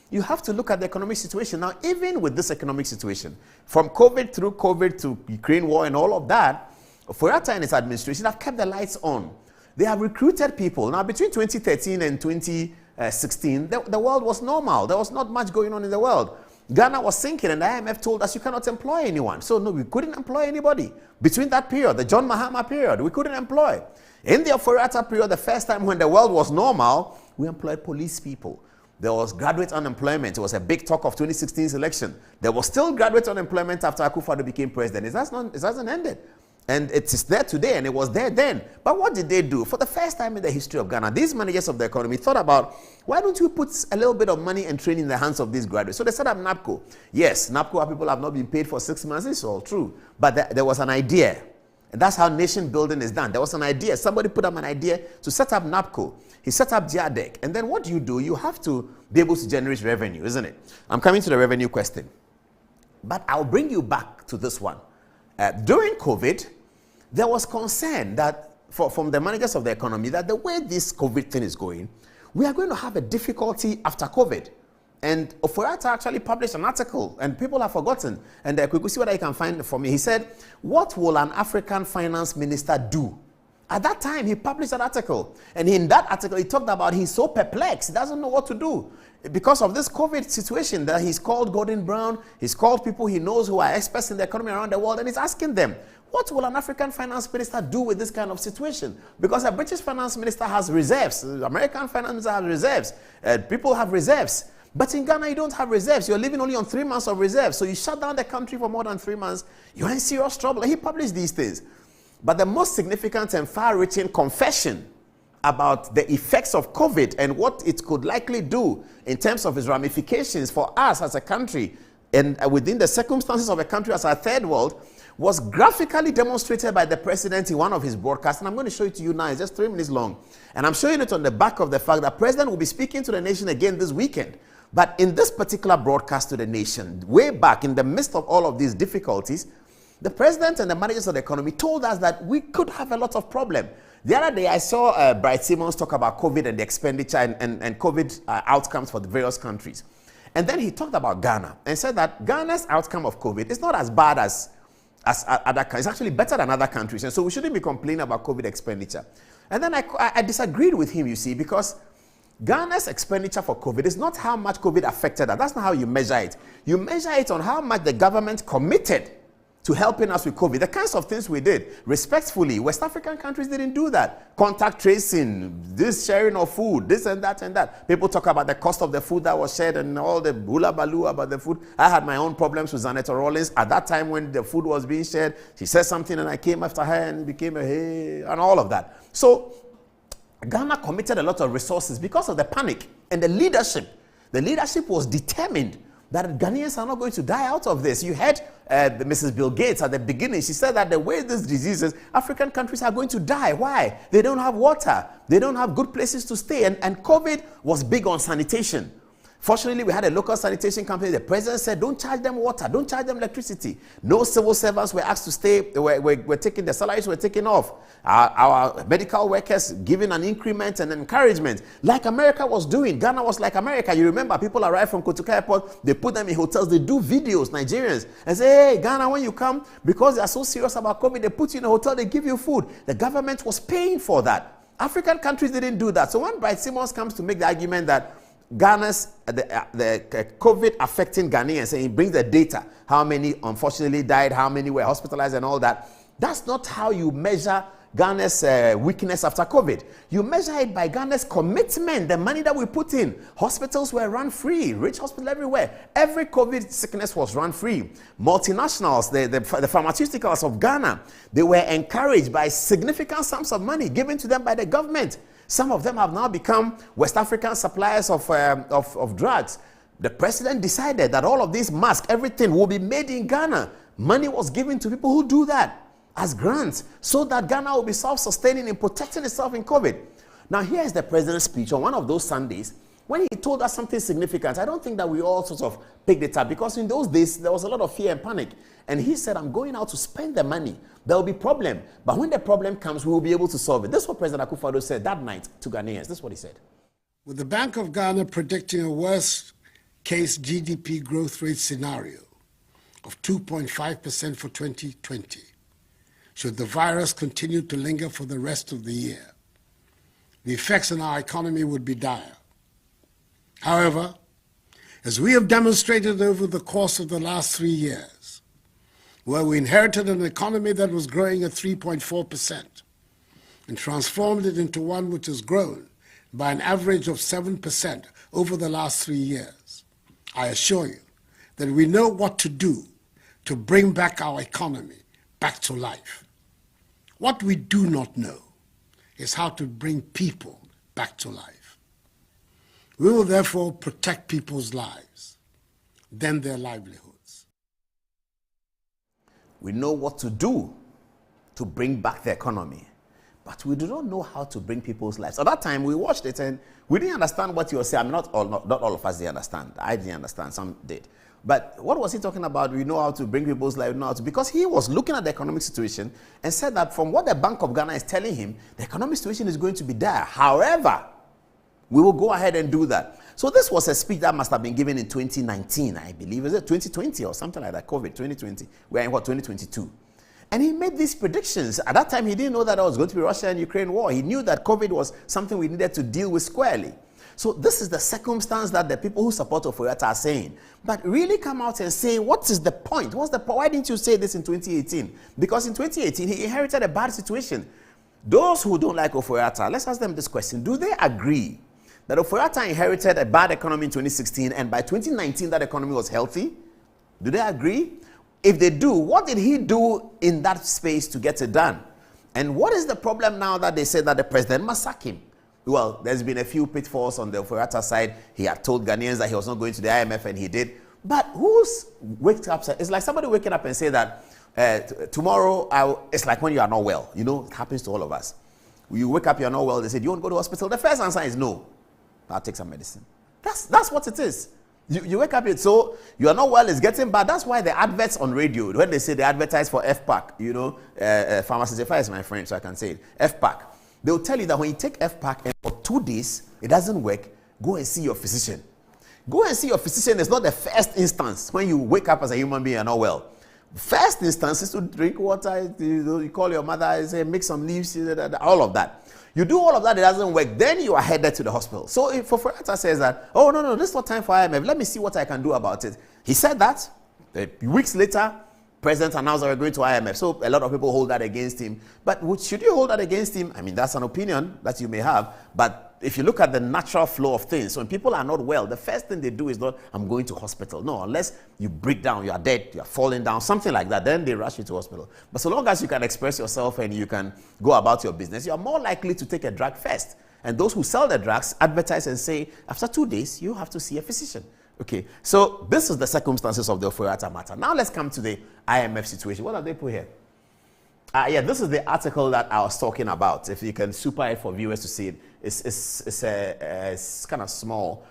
You have to look at the economic situation. Now, even with this economic situation, from COVID through COVID to Ukraine war and all of that, Ofori-Atta and his administration have kept the lights on. They have recruited people. Now, between 2013 and 2016, the world was normal. There was not much going on in the world. Ghana was sinking, and the IMF told us you cannot employ anyone. So, no, we couldn't employ anybody. Between that period, the John Mahama period, we couldn't employ. In the Ofori-Atta period, the first time when the world was normal, we employed police people. There was graduate unemployment. It was a big talk of 2016's election. There was still graduate unemployment after Akufo-Addo became president. It hasn't ended. And it is there today, and it was there then. But what did they do? For the first time in the history of Ghana, these managers of the economy thought about, why don't we put a little bit of money and training in the hands of these graduates? So they set up NAPCO. Yes, NAPCO people have not been paid for 6 months. It's all true. But there was an idea. And that's how nation building is done. There was an idea. Somebody put up an idea to set up NAPCO. He set up GIADEC. And then what do? You have to be able to generate revenue, isn't it? I'm coming to the revenue question. But I'll bring you back to this one. During COVID, there was concern that from the managers of the economy that the way this COVID thing is going, we are going to have a difficulty after COVID. And Ofori-Atta actually published an article, and people have forgotten. And we could see what I can find for me. He said, what will an African finance minister do? At that time, he published an article. And in that article, he talked about he's so perplexed. He doesn't know what to do. Because of this COVID situation, that he's called Gordon Brown, he's called people he knows who are experts in the economy around the world, and he's asking them, what will an African finance minister do with this kind of situation? Because a British finance minister has reserves. American finance minister has reserves. People have reserves. But in Ghana, you don't have reserves. You're living only on 3 months of reserves. So you shut down the country for more than 3 months, you're in serious trouble. And he published these things. But the most significant and far-reaching confession about the effects of COVID and what it could likely do in terms of its ramifications for us as a country and within the circumstances of a country as a third world was graphically demonstrated by the president in one of his broadcasts. And I'm going to show it to you now. It's just 3 minutes long. And I'm showing it on the back of the fact that the president will be speaking to the nation again this weekend. But in this particular broadcast to the nation, way back in the midst of all of these difficulties, the president and the managers of the economy told us that we could have a lot of problem. The other day, I saw Bright Simmons talk about COVID and the expenditure and COVID outcomes for the various countries. And then he talked about Ghana and said that Ghana's outcome of COVID is not as bad as other countries. It's actually better than other countries. And so we shouldn't be complaining about COVID expenditure. And then I disagreed with him, you see, because Ghana's expenditure for COVID is not how much COVID affected us. That's not how you measure it. You measure it on how much the government committed to helping us with COVID. The kinds of things we did, respectfully, West African countries didn't do that. Contact tracing, this sharing of food, this and that and that. People talk about the cost of the food that was shared and all the hula baloo about the food. I had my own problems with Zanetta Rollins. At that time when the food was being shared, she said something and I came after her and became a hey, and all of that. So Ghana committed a lot of resources because of the panic and the leadership. The leadership was determined that Ghanaians are not going to die out of this. You heard Mrs. Bill Gates at the beginning. She said that the way this disease is, African countries are going to die. Why? They don't have water. They don't have good places to stay. And COVID was big on sanitation. Fortunately, we had a local sanitation company. The president said, don't charge them water. Don't charge them electricity. No civil servants were asked to stay. We're taking, the salaries were taken off. Our medical workers given an increment and encouragement. Like America was doing. Ghana was like America. You remember, people arrive from Kotoka Airport. They put them in hotels. They do videos, Nigerians. And say, hey, Ghana, when you come, because they are so serious about COVID, they put you in a hotel. They give you food. The government was paying for that. African countries didn't do that. So when Bright Simmons comes to make the argument that Ghana's the COVID affecting Ghanaians, and he brings the data, how many unfortunately died, how many were hospitalized and all that. That's not how you measure Ghana's weakness after COVID. You measure it by Ghana's commitment, the money that we put in. Hospitals were run free, rich hospital everywhere. Every COVID sickness was run free. Multinationals, the pharmaceuticals of Ghana, they were encouraged by significant sums of money given to them by the government. Some of them have now become West African suppliers of drugs. The president decided that all of these masks, everything will be made in Ghana. Money was given to people who do that as grants so that Ghana will be self-sustaining in protecting itself in COVID. Now, here's the president's speech on one of those Sundays when he told us something significant. I don't think that we all sort of picked it up because in those days, there was a lot of fear and panic. And he said, I'm going out to spend the money. There will be problem. But when the problem comes, we will be able to solve it. This is what President Akufo-Addo said that night to Ghanaians. This is what he said. With the Bank of Ghana predicting a worst-case GDP growth rate scenario of 2.5% for 2020, should the virus continue to linger for the rest of the year, the effects on our economy would be dire. However, as we have demonstrated over the course of the last 3 years, where we inherited an economy that was growing at 3.4% and transformed it into one which has grown by an average of 7% over the last 3 years, I assure you that we know what to do to bring back our economy back to life. What we do not know is how to bring people back to life. We will therefore protect people's lives, then their livelihoods. We know what to do to bring back the economy, but we do not know how to bring people's lives. At that time, we watched it and we didn't understand what you were saying. Not all of us didn't understand. I didn't understand. Some did. But what was he talking about? We know how to bring people's life, because he was looking at the economic situation and said that from what the Bank of Ghana is telling him, the economic situation is going to be dire. However, we will go ahead and do that. So this was a speech that must have been given in 2019, I believe. Is it 2020 or something like that? COVID, 2020. We're in 2022? And he made these predictions. At that time, he didn't know that there was going to be Russia and Ukraine war. He knew that COVID was something we needed to deal with squarely. So this is the circumstance that the people who support Ofori-Atta are saying. But really come out and say, what is the point? Why didn't you say this in 2018? Because in 2018, he inherited a bad situation. Those who don't like Ofori-Atta, let's ask them this question. Do they agree that Ofori-Atta inherited a bad economy in 2016 and by 2019 that economy was healthy? Do they agree? If they do, what did he do in that space to get it done? And what is the problem now that they say that the president must sack him? Well, there's been a few pitfalls on the Ofori-Atta side. He had told Ghanaians that he was not going to the IMF, and he did. But who's wakes up? It's like somebody waking up and say that tomorrow, it's like when you are not well. You know, it happens to all of us. You wake up, you're not well. They say, do you want to go to the hospital? The first answer is no. I'll take some medicine. That's what it is. You wake up, so you are not well, it's getting bad. That's why the adverts on radio, when they say they advertise for FPAC, pharmacist is my friend, so I can say it, FPAC. They'll tell you that when you take FPAC and for 2 days, it doesn't work, go and see your physician. Go and see your physician is not the first instance when you wake up as a human being and not well. First instance is to drink water, you call your mother, say, make some leaves, all of that. You do all of that, it doesn't work, then you are headed to the hospital. So if Ofori-Atta says that, oh, no, this is not time for IMF, let me see what I can do about it. He said that. Weeks later, President announced that we're going to IMF. So a lot of people hold that against him. But should you hold that against him? I mean, that's an opinion that you may have. But if you look at the natural flow of things, so when people are not well, the first thing they do is not, I'm going to hospital. No, unless you break down, you are dead, you are falling down, something like that, then they rush you to hospital. But so long as you can express yourself and you can go about your business, you are more likely to take a drug first. And those who sell the drugs advertise and say, after 2 days, you have to see a physician. Okay, so this is the circumstances of the Ofori-Atta matter. Now let's come to the IMF situation. What have they put here? This is the article that I was talking about. If you can super it for viewers to see it, it's kind of small.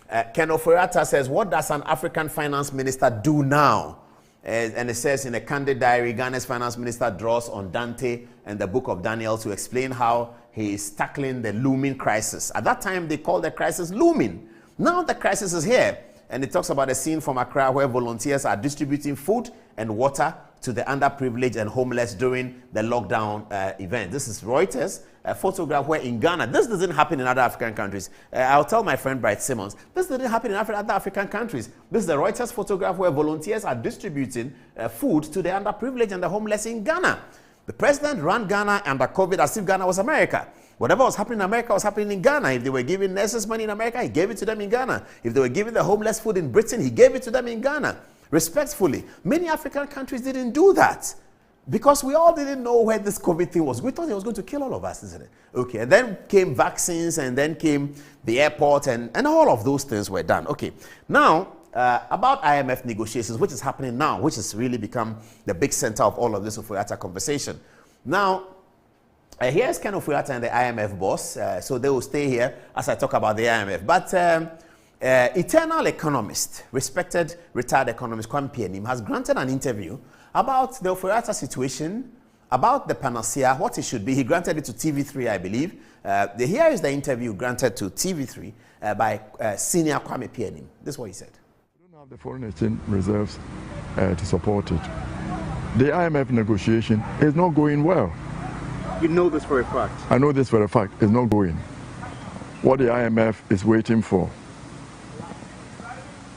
Ken Ofori-Atta says, what does an African finance minister do now? And it says in a candid diary, Ghana's finance minister draws on Dante and the book of Daniel to explain how he is tackling the looming crisis. At that time, they called the crisis looming. Now the crisis is here. And it talks about a scene from Accra where volunteers are distributing food and water to the underprivileged and homeless during the lockdown event. This is Reuters, a photograph where in Ghana, this doesn't happen in other African countries. I'll tell my friend Bright Simmons, this doesn't happen in other African countries. This is a Reuters photograph where volunteers are distributing food to the underprivileged and the homeless in Ghana. The president ran Ghana under COVID as if Ghana was America. Whatever was happening in America was happening in Ghana. If they were giving nurses money in America, he gave it to them in Ghana. If they were giving the homeless food in Britain, he gave it to them in Ghana. Respectfully, many African countries didn't do that because we all didn't know where this COVID thing was. We thought it was going to kill all of us, isn't it? Okay, and then came vaccines, and then came the airport, and all of those things were done. Okay, now about IMF negotiations, which is happening now, which has really become the big center of all of this Ofori-Atta conversation. Now, here's Ken Ofori-Atta and the IMF boss, so they will stay here as I talk about the IMF. But eternal economist, respected retired economist Kwame Pianim has granted an interview about the Ofori-Atta situation, about the panacea, what it should be. He granted it to TV3, I believe. Here is the interview granted to TV3 by senior Kwame Pianim. This is what he said. We don't have the foreign exchange reserves to support it. The IMF negotiation is not going well. You know this for a fact? I know this for a fact. It's not going. What the IMF is waiting for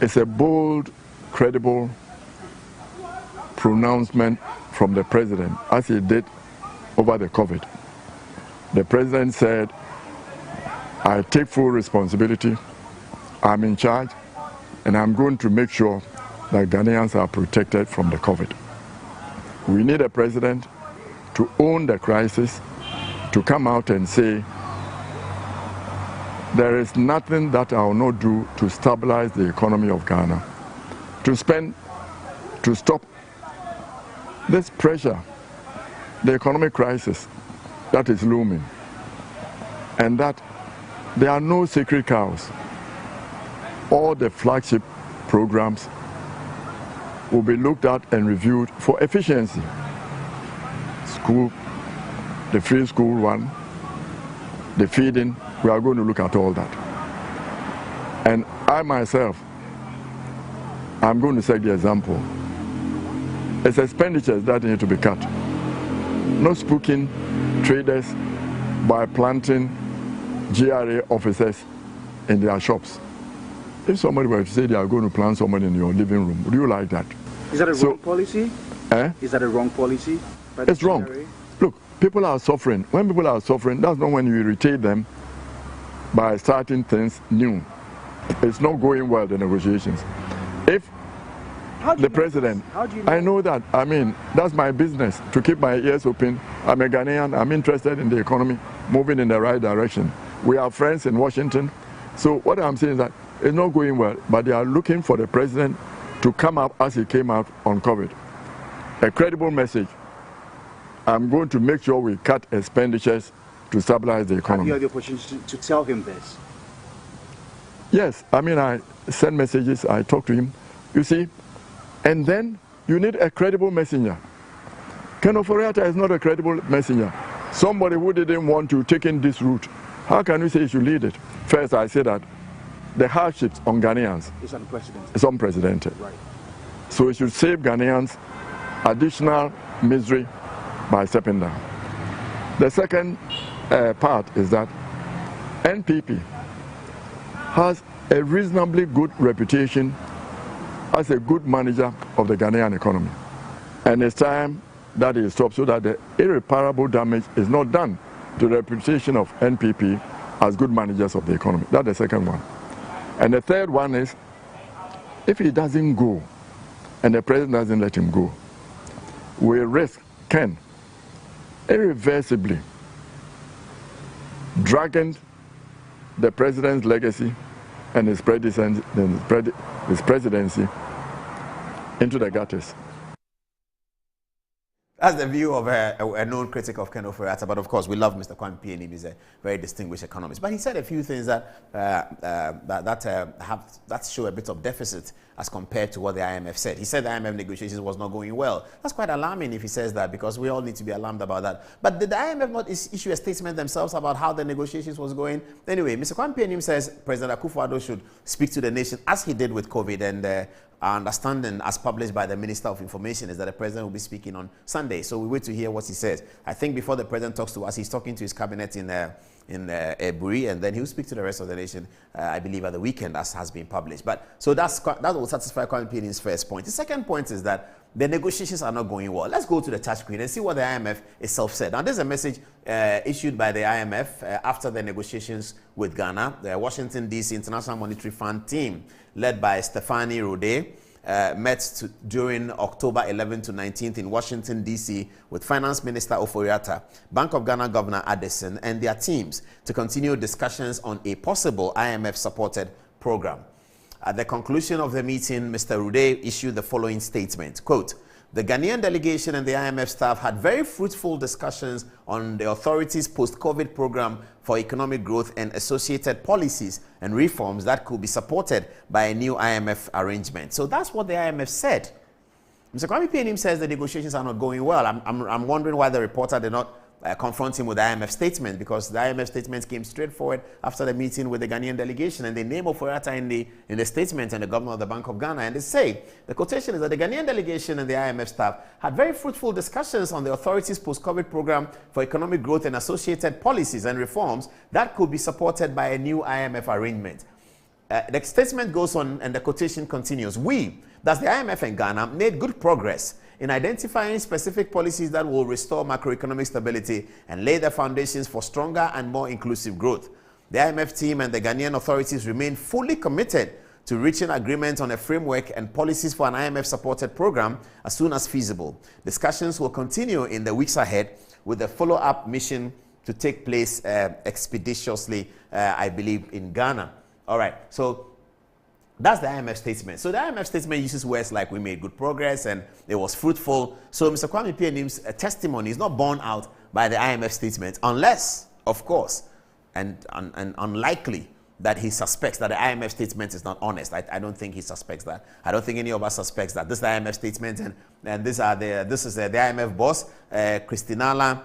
is a bold, credible pronouncement from the president, as he did over the COVID. The president said, I take full responsibility, I'm in charge, and I'm going to make sure that Ghanaians are protected from the COVID. We need a president to own the crisis, to come out and say, there is nothing that I will not do to stabilize the economy of Ghana, to stop this pressure, the economic crisis that is looming, and that there are no sacred cows. All the flagship programs will be looked at and reviewed for efficiency. School, the free school one, the feeding, we are going to look at all that. And I myself, I'm going to set the example. It's expenditures that need to be cut. No spooking traders by planting GRA officers in their shops. If somebody were to say they are going to plant someone in your living room, would you like that? Is that a wrong policy? Is that a wrong policy? It's wrong. Look, people are suffering. When people are suffering, that's not when you irritate them by starting things new. It's not going well, the negotiations. If the president, I know that, I mean, that's my business, to keep my ears open. I'm a Ghanaian, I'm interested in the economy, moving in the right direction. We are friends in Washington. So what I'm saying is that it's not going well, but they are looking for the president to come up as he came out on COVID. A credible message. I'm going to make sure we cut expenditures to stabilize the economy. You have the opportunity to tell him this? Yes, I mean, I send messages, I talk to him, you see, and then you need a credible messenger. Ken Ofori-Atta is not a credible messenger. Somebody who didn't want to take in this route. How can you say you should lead it? First, I say that the hardships on Ghanaians is unprecedented. Right. So it should save Ghanaians additional misery by stepping down. The second part is that NPP has a reasonably good reputation as a good manager of the Ghanaian economy. And it's time that it stops so that the irreparable damage is not done to the reputation of NPP as good managers of the economy. That's the second one. And the third one is, if he doesn't go, and the president doesn't let him go, we risk, Ken, irreversibly dragging the president's legacy and his presidency into the gutters. That's the view of a known critic of Ken Ofori-Atta, but of course we love Mr. Kwame P. He's a very distinguished economist. But he said a few things that show a bit of deficit as compared to what the IMF said. He said the IMF negotiations was not going well. That's quite alarming if he says that, because we all need to be alarmed about that. But did the IMF not issue a statement themselves about how the negotiations was going? Anyway, Mr. Kwame P. says President Akufo-Addo should speak to the nation as he did with COVID, and our understanding, as published by the Minister of Information, is that the president will be speaking on Sunday. So we wait to hear what he says. I think before the president talks to us, he's talking to his cabinet in Buri, and then he'll speak to the rest of the nation, I believe, at the weekend, as has been published. But so that will satisfy Kwame P.'s first point. The second point is that the negotiations are not going well. Let's go to the touch screen and see what the IMF itself said. Now, there's a message issued by the IMF after the negotiations with Ghana. The Washington, D.C. International Monetary Fund team, led by Stephanie Rode, met during October 11 to 19th in Washington, D.C. with Finance Minister Ofori-Atta, Bank of Ghana Governor Addison, and their teams to continue discussions on a possible IMF-supported program. At the conclusion of the meeting, Mr. Rode issued the following statement, quote, "The Ghanaian delegation and the IMF staff had very fruitful discussions on the authorities' post-COVID program for economic growth and associated policies and reforms that could be supported by a new IMF arrangement." So that's what the IMF said. Mr. Kwame P. says the negotiations are not going well. I'm wondering why the reporter did not confront him with the IMF statement, because the IMF statement came straightforward after the meeting with the Ghanaian delegation, and they name Ofori-Atta in the statement and the governor of the Bank of Ghana, and they say the quotation is that the Ghanaian delegation and the IMF staff had very fruitful discussions on the authorities' post-COVID program for economic growth and associated policies and reforms that could be supported by a new IMF arrangement. The statement goes on and the quotation continues. "We, that's the IMF and Ghana, made good progress in identifying specific policies that will restore macroeconomic stability and lay the foundations for stronger and more inclusive growth. The IMF team and the Ghanaian authorities remain fully committed to reaching agreement on a framework and policies for an IMF-supported program as soon as feasible. Discussions will continue in the weeks ahead with a follow-up mission to take place expeditiously, I believe, in Ghana." All right, so that's the IMF statement. So the IMF statement uses words like "we made good progress" and "it was fruitful." So Mr. Kwame P.'s testimony is not borne out by the IMF statement, unless, of course, and unlikely, that he suspects that the IMF statement is not honest. I don't think he suspects that. I don't think any of us suspects that. This is the IMF statement, and this is the IMF boss, Kristinala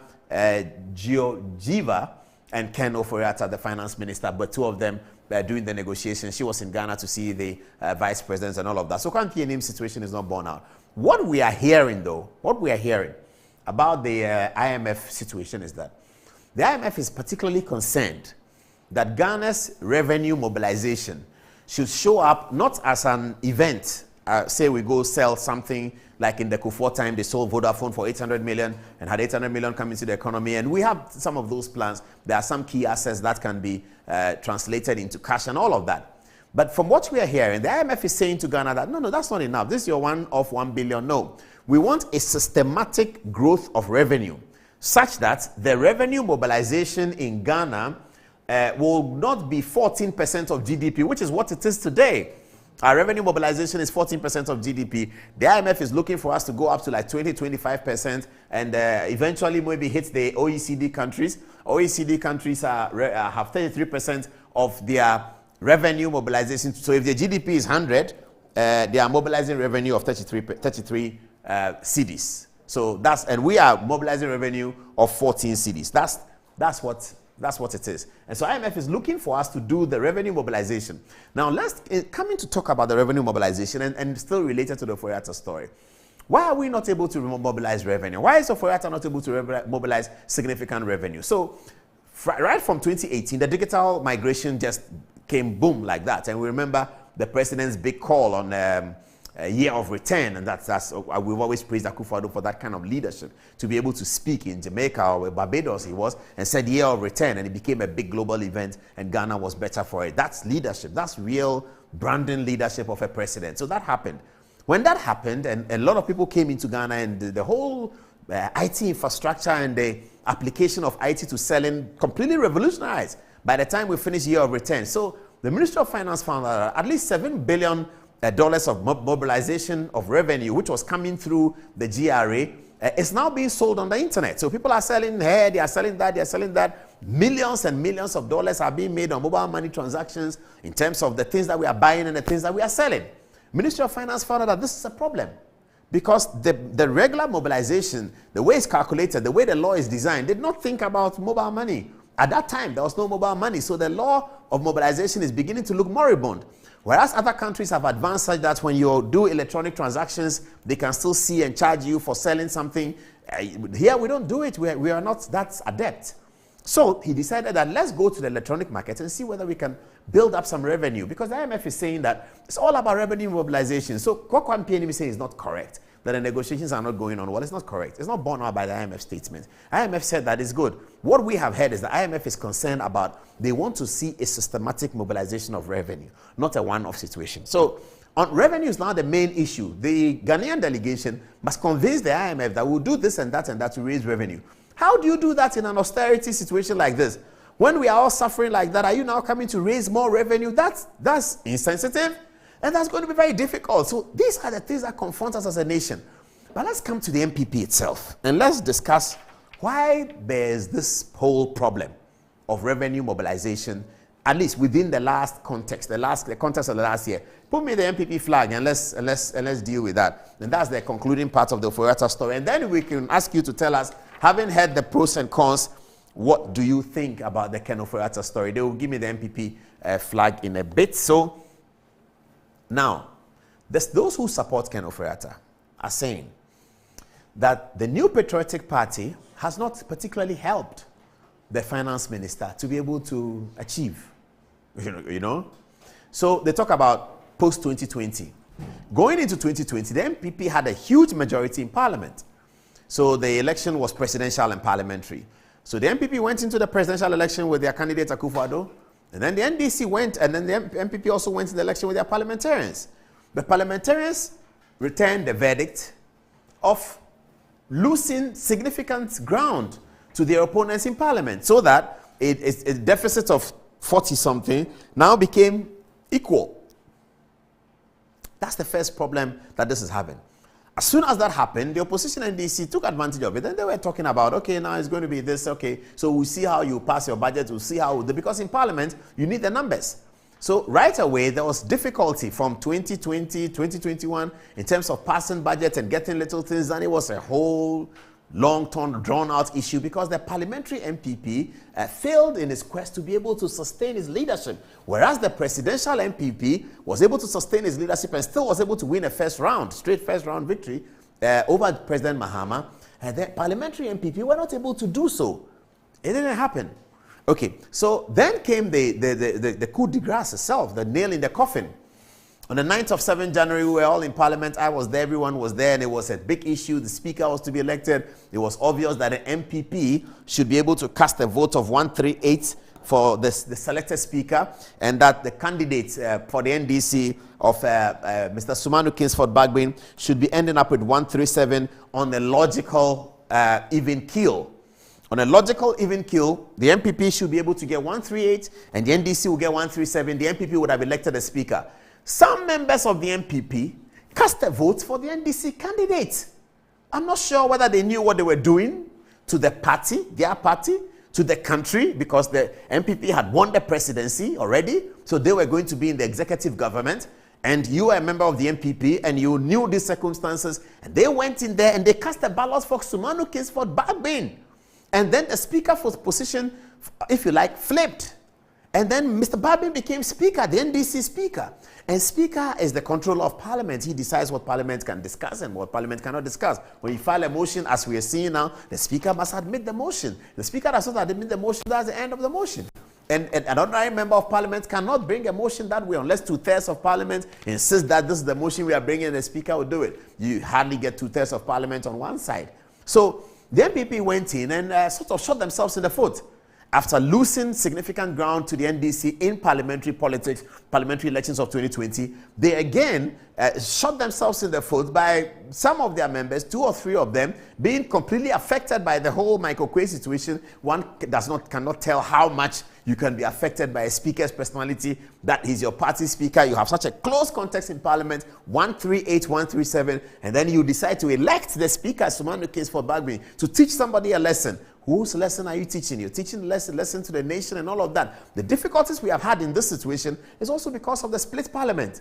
Georgieva, and Ken Ofori-Atta, the finance minister, but two of them doing the negotiations. She was in Ghana to see the vice presidents and all of that. So Kwame situation is not borne out. What we are hearing, though, about the IMF situation is that the IMF is particularly concerned that Ghana's revenue mobilization should show up not as an event. Say we go sell something like in the Kufuor time, they sold Vodafone for 800 million and had 800 million come into the economy. And we have some of those plans. There are some key assets that can be translated into cash and all of that. But from what we are hearing, the IMF is saying to Ghana that, no, that's not enough. This is your one-off 1 billion. No, we want a systematic growth of revenue such that the revenue mobilization in Ghana will not be 14% of GDP, which is what it is today. Our revenue mobilization is 14% of GDP. The IMF is looking for us to go up to like 20-25% and eventually maybe hit the OECD countries. OECD countries have 33% of their revenue mobilization. So if the GDP is 100, they are mobilizing revenue of 33 cedis. So and we are mobilizing revenue of 14 cedis. That's what it is. And so IMF is looking for us to do the revenue mobilization. Now, let's come in to talk about the revenue mobilization and still related to the Ofori-Atta story. Why are we not able to mobilize revenue? Why is Ofori-Atta not able to mobilize significant revenue? So, right from 2018, the digital migration just came boom like that. And we remember the president's big call on a year of return, and that's we've always praised Akufo-Addo for that kind of leadership, to be able to speak in Jamaica or Barbados he was, and said year of return, and it became a big global event, and Ghana was better for it. That's leadership. That's real branding leadership of a president. So that happened. When that happened, and a lot of people came into Ghana, and the whole IT infrastructure and the application of IT to selling completely revolutionized by the time we finished year of return. So the Ministry of Finance found that at least $7 billion of mobilization of revenue, which was coming through the GRA, is now being sold on the internet. So people are selling here, they are selling that, they are selling that. Millions and millions of dollars are being made on mobile money transactions in terms of the things that we are buying and the things that we are selling. Ministry of Finance found out that this is a problem because the regular mobilization, the way it's calculated, the way the law is designed, did not think about mobile money. At that time, there was no mobile money. So the law of mobilization is beginning to look moribund. Whereas other countries have advanced such that when you do electronic transactions, they can still see and charge you for selling something. Here we don't do it. We are not that adept. So he decided that let's go to the electronic market and see whether we can build up some revenue, because the IMF is saying that it's all about revenue mobilization. So what Kwame is saying is not correct, that the negotiations are not going on well. It's not correct. It's not borne out by the IMF statement. IMF said that is good. What we have heard is the IMF is concerned about, they want to see a systematic mobilization of revenue, not a one-off situation. So on revenue is now the main issue. The Ghanaian delegation must convince the IMF that we'll do this and that to raise revenue. How do you do that in an austerity situation like this? When we are all suffering like that, are you now coming to raise more revenue? That's insensitive, and that's going to be very difficult. So these are the things that confront us as a nation. But let's come to the MPP itself, and let's discuss why there's this whole problem of revenue mobilization, at least within the last context, the context of the last year. Put me the MPP flag and let's deal with that. And that's the concluding part of the Ofori-Atta story. And then we can ask you to tell us, having heard the pros and cons, what do you think about the Ken Ofori-Atta story? They will give me the MPP flag in a bit. So now, those who support Ken Ofori-Atta are saying that the New Patriotic Party has not particularly helped the finance minister to be able to achieve, you know. So they talk about post-2020. Going into 2020, the MPP had a huge majority in parliament. So the election was presidential and parliamentary. So the MPP went into the presidential election with their candidate Akufo-Addo, and then the NDC went, and then the MPP also went to the election with their parliamentarians. The parliamentarians returned the verdict of losing significant ground to their opponents in parliament, so that a deficit of 40-something now became equal. That's the first problem that this is having. As soon as that happened, the opposition NDC took advantage of it, and they were talking about, okay, now it's going to be this, okay, so we'll see how you pass your budget, we'll see how, because in parliament, you need the numbers. So right away, there was difficulty from 2020, 2021 in terms of passing budget and getting little things done. It was a whole long-term, drawn-out issue because the parliamentary MPP failed in his quest to be able to sustain his leadership, whereas the presidential MPP was able to sustain his leadership and still was able to win a straight first-round victory over President Mahama. And the parliamentary MPP were not able to do so. It didn't happen. Okay, so then came the coup de grace itself, the nail in the coffin. On the 9th of 7th January, we were all in Parliament. I was there, everyone was there, and it was a big issue. The Speaker was to be elected. It was obvious that the MPP should be able to cast a vote of 138 for the selected Speaker, and that the candidate for the NDC of Mr. Sumanu Kingsford Bagbin should be ending up with 137 on a logical even keel. On a logical even keel, the MPP should be able to get 138, and the NDC will get 137. The MPP would have elected a Speaker. Some members of the MPP cast a vote for the NDC candidate. I'm not sure whether they knew what they were doing to the party, their party, to the country, because the MPP had won the presidency already, so they were going to be in the executive government, and you were a member of the MPP, and you knew these circumstances, and they went in there and they cast a ballot for Sumanu Kingsford Bagbin. And then the Speaker's position, if you like, flipped. And then Mr. Bagbin became Speaker, the NDC Speaker. And Speaker is the controller of Parliament. He decides what Parliament can discuss and what Parliament cannot discuss. When you file a motion, as we are seeing now, the Speaker must admit the motion. The Speaker does not admit the motion, that's the end of the motion. And an ordinary member of Parliament cannot bring a motion that way unless 2/3 of Parliament insist that this is the motion we are bringing and the Speaker will do it. You hardly get 2/3 of Parliament on one side. So the MPP went in and sort of shot themselves in the foot. After losing significant ground to the NDC in parliamentary politics, parliamentary elections of 2020, they again shot themselves in the foot by some of their members, 2 or 3 of them, being completely affected by the whole Michael Quay situation. One cannot tell how much you can be affected by a speaker's personality. That is your party speaker. You have such a close context in Parliament, 138, 137, and then you decide to elect the speaker, Sumanu Kingsford Bagbin, to teach somebody a lesson. Whose lesson are you teaching? You're teaching a lesson to the nation and all of that. The difficulties we have had in this situation is also because of the split parliament.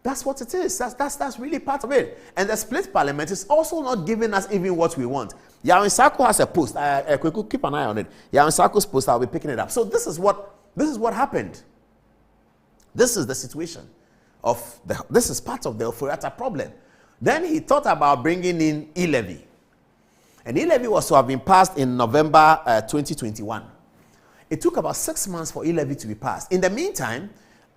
That's what it is. That's really part of it. And the split parliament is also not giving us even what we want. Yawin Sako has a post. Keep an eye on it. Yawin Sako's post, I'll be picking it up. So this is what happened. This is the situation this is part of the Ofori-Atta problem. Then he thought about bringing in e-levy. And e-levy was to have been passed in November 2021. It took about 6 months for e-levy to be passed. In the meantime,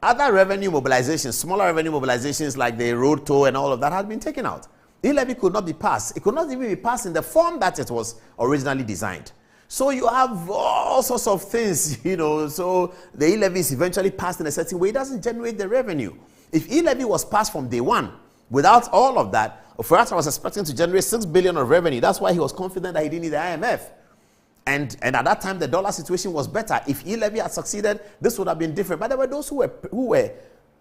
other revenue mobilizations, smaller revenue mobilizations like the road toll and all of that had been taken out. E-levy could not be passed. It could not even be passed in the form that it was originally designed. So you have all sorts of things, so the e-levy is eventually passed in a certain way. It doesn't generate the revenue. If e-levy was passed from day one, without all of that, Ofori-Atta was expecting to generate 6 billion of revenue. That's why he was confident that he didn't need the IMF. And at that time, the dollar situation was better. If e-levy had succeeded, this would have been different. But there were those who were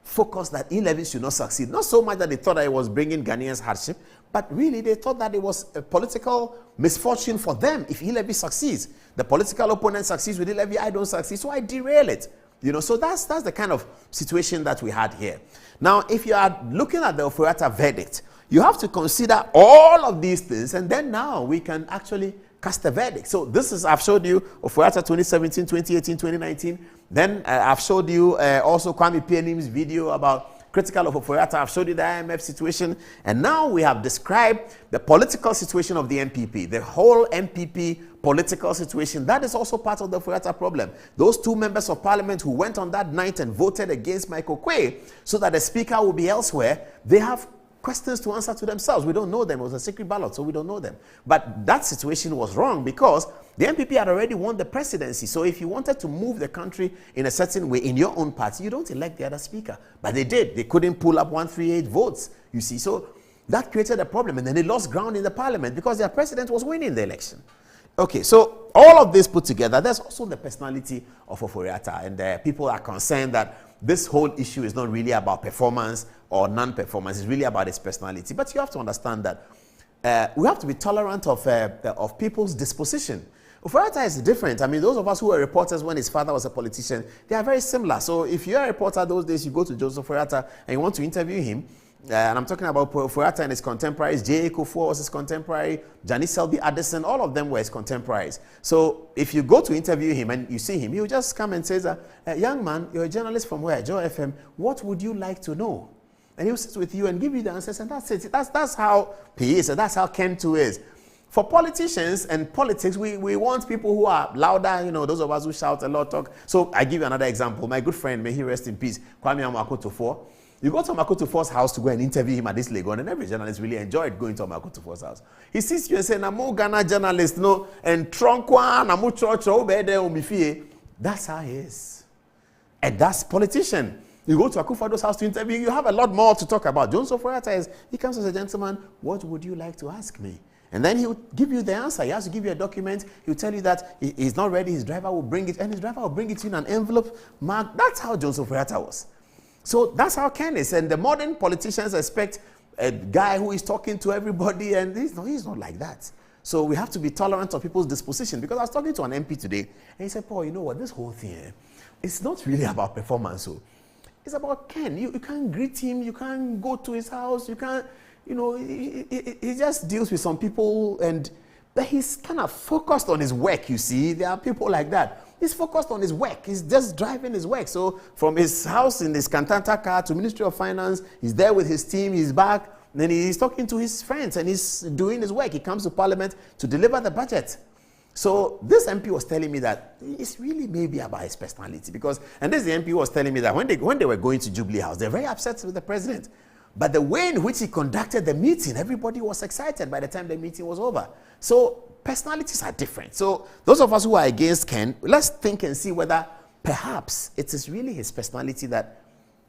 focused that e-levy should not succeed. Not so much that they thought that it was bringing Ghanaians hardship, but really they thought that it was a political misfortune for them if e-levy succeeds. The political opponent succeeds with e-levy, I don't succeed, so I derail it. So that's the kind of situation that we had here. Now, if you are looking at the Ofori-Atta verdict, you have to consider all of these things, and then now we can actually cast a verdict. So this is, I've showed you Ofori-Atta 2017, 2018, 2019. Then I've showed you also Kwame Pianim's video about critical of Ofori-Atta. I've showed you the IMF situation. And now we have described the political situation of the MPP, the whole MPP political situation. That is also part of the Ofori-Atta problem. Those 2 members of Parliament who went on that night and voted against Michael Quay so that the Speaker will be elsewhere, they have questions to answer to themselves. We don't know them. It was a secret ballot, so we don't know them. But that situation was wrong because the MPP had already won the presidency. So if you wanted to move the country in a certain way in your own party, you don't elect the other speaker. But they did. They couldn't pull up 138 votes, you see. So that created a problem. And then they lost ground in the parliament because their president was winning the election. Okay, so all of this put together, there's also the personality of Ofori-Atta. And people are concerned that this whole issue is not really about performance or non-performance. It's really about his personality. But you have to understand that we have to be tolerant of people's disposition. Ofori-Atta is different. I mean, those of us who were reporters when his father was a politician, they are very similar. So if you're a reporter those days, you go to Joseph Ofori-Atta and you want to interview him, and I'm talking about Ofori-Atta and his contemporaries. J.A. Kufuor was his contemporary. Janice Selby Addison, all of them were his contemporaries. So if you go to interview him and you see him, he'll just come and say, young man, you're a journalist from where? Joy FM. What would you like to know? And he'll sit with you and give you the answers, and that's it. That's how he is, and that's how Ken too is. For politicians and politics, we want people who are louder, you know, those of us who shout a lot, talk. So I give you another example. My good friend, may he rest in peace, Kwame Amakotofo. You go to Amakotofos house to go and interview him at this Legon, and every journalist really enjoyed going to Amakotofos house. He sees you and says, "Namo Ghana journalist, no, and Tronkwa, Namo Church, Obede, Omifie." That's how he is. And that's politician. You go to Akufo-Addo's house to interview, you have a lot more to talk about. Joseph Ofori-Atta is, he comes as a gentleman, what would you like to ask me? And then he will give you the answer. He has to give you a document. He'll tell you that he's not ready, his driver will bring it, and his driver will bring it in an envelope marked. That's how Joseph Ofori-Atta was. So that's how Ken is. And the modern politicians expect a guy who is talking to everybody, and he's not like that. So we have to be tolerant of people's disposition. Because I was talking to an MP today, and he said, Paul, you know what, this whole thing, it's not really about performance. So it's about Ken. You can't greet him, you can't go to his house, you can't, you know, he just deals with some people, but he's kind of focused on his work, you see. There are people like that. He's focused on his work. He's just driving his work. So from his house in his Cantanta car to Ministry of Finance, he's there with his team, he's back, then he's talking to his friends and he's doing his work. He comes to Parliament to deliver the budget. So this MP was telling me that it's really maybe about his personality because, and this the MP was telling me that when they were going to Jubilee House, they're very upset with the president. But the way in which he conducted the meeting, everybody was excited by the time the meeting was over. So personalities are different. So those of us who are against Ken, let's think and see whether perhaps it is really his personality that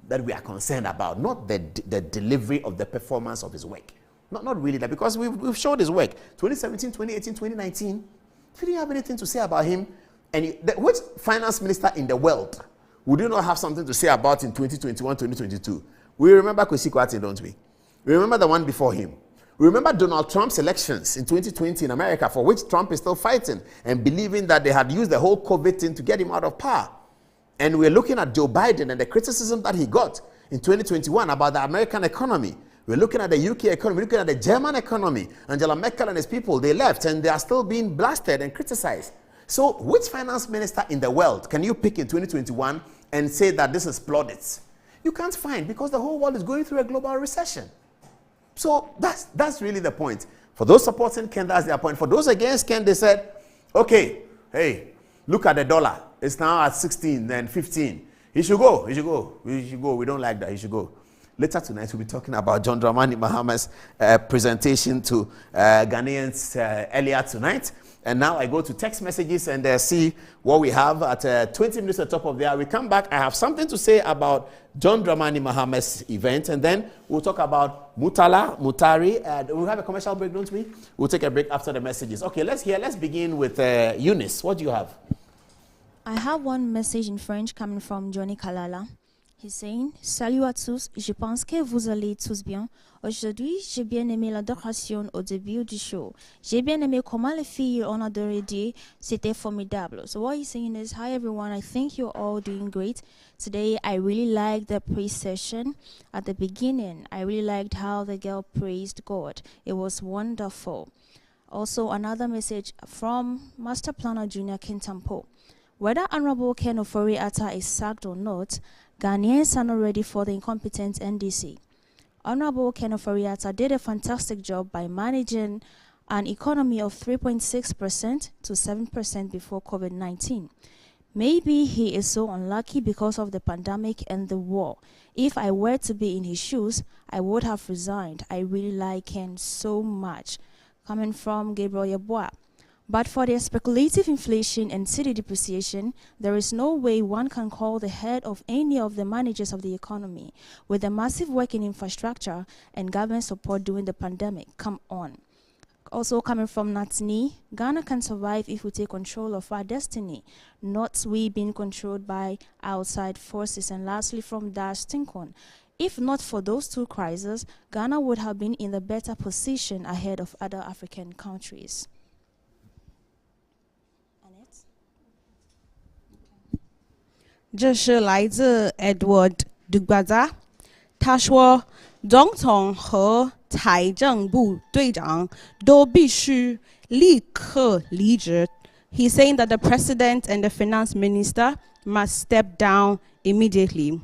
we are concerned about, not the delivery of the performance of his work. Not really that, because we've showed his work. 2017, 2018, 2019, if you didn't have anything to say about him, and which finance minister in the world would you not have something to say about in 2021, 2022? We remember Kwesi Kwarteng, don't we? We remember the one before him. We remember Donald Trump's elections in 2020 in America, for which Trump is still fighting and believing that they had used the whole COVID thing to get him out of power. And we're looking at Joe Biden and the criticism that he got in 2021 about the American economy. We're looking at the UK economy, looking at the German economy. Angela Merkel and his people, they left and they are still being blasted and criticized. So which finance minister in the world can you pick in 2021 and say that this is plaudits? You can't find, because the whole world is going through a global recession. So that's really the point. For those supporting Ken, that's their point. For those against Ken, they said, okay, hey, look at the dollar. It's now at 16 and 15. He should go. He should go. We should go. We don't like that. He should go. Later tonight, we'll be talking about John Dramani Mahama's presentation to Ghanaians earlier tonight. And now I go to text messages and see what we have at 20 minutes at the top of the hour. We come back. I have something to say about John Dramani Mahama's event. And then we'll talk about Mutari. We'll have a commercial break, don't we? We'll take a break after the messages. Okay, let's begin with Eunice. What do you have? I have one message in French coming from Johnny Kalala. He's saying, Salut à tous, je pense que vous allez tous bien. Aujourd'hui, j'ai bien aimé l'adoration au début du show. J'ai bien aimé comment les filles ont adoré Dieu. C'était formidable. So what he's saying is, hi everyone, I think you're all doing great. Today, I really liked the praise session. At the beginning, I really liked how the girl praised God. It was wonderful. Also, another message from Master Planner Junior Kintampo. Whether Honorable Ken Ofori-Atta is sacked or not, Ghanaians are not ready for the incompetent NDC. Honorable Ken Ofori-Atta did a fantastic job by managing an economy of 3.6% to 7% before COVID-19. Maybe he is so unlucky because of the pandemic and the war. If I were to be in his shoes, I would have resigned. I really like Ken so much. Coming from Gabriel Yeboah. But for the speculative inflation and city depreciation, there is no way one can call the head of any of the managers of the economy with the massive work in infrastructure and government support during the pandemic. Come on. Also coming from Natni, Ghana can survive if we take control of our destiny, not we being controlled by outside forces. And lastly from Dash Tinkon, if not for those two crises, Ghana would have been in a better position ahead of other African countries. 这是来自 Edward Dugbaza， 他说，总统和财政部队长都必须立刻离职。He's saying that the president and the finance minister must step down immediately.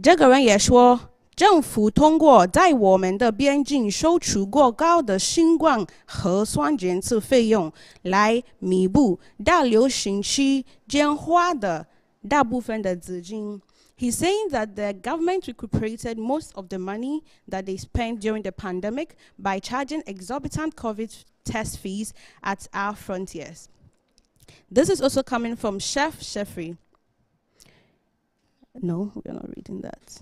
这个人也说，政府通过在我们的边境收取过高的新冠核酸检测费用，来弥补大流行期间花的大部分的资金。He's saying that the government recuperated most of the money that they spent during the pandemic by charging exorbitant COVID test fees at our frontiers. This is also coming from Chef Sheffrey. No, we're not reading that.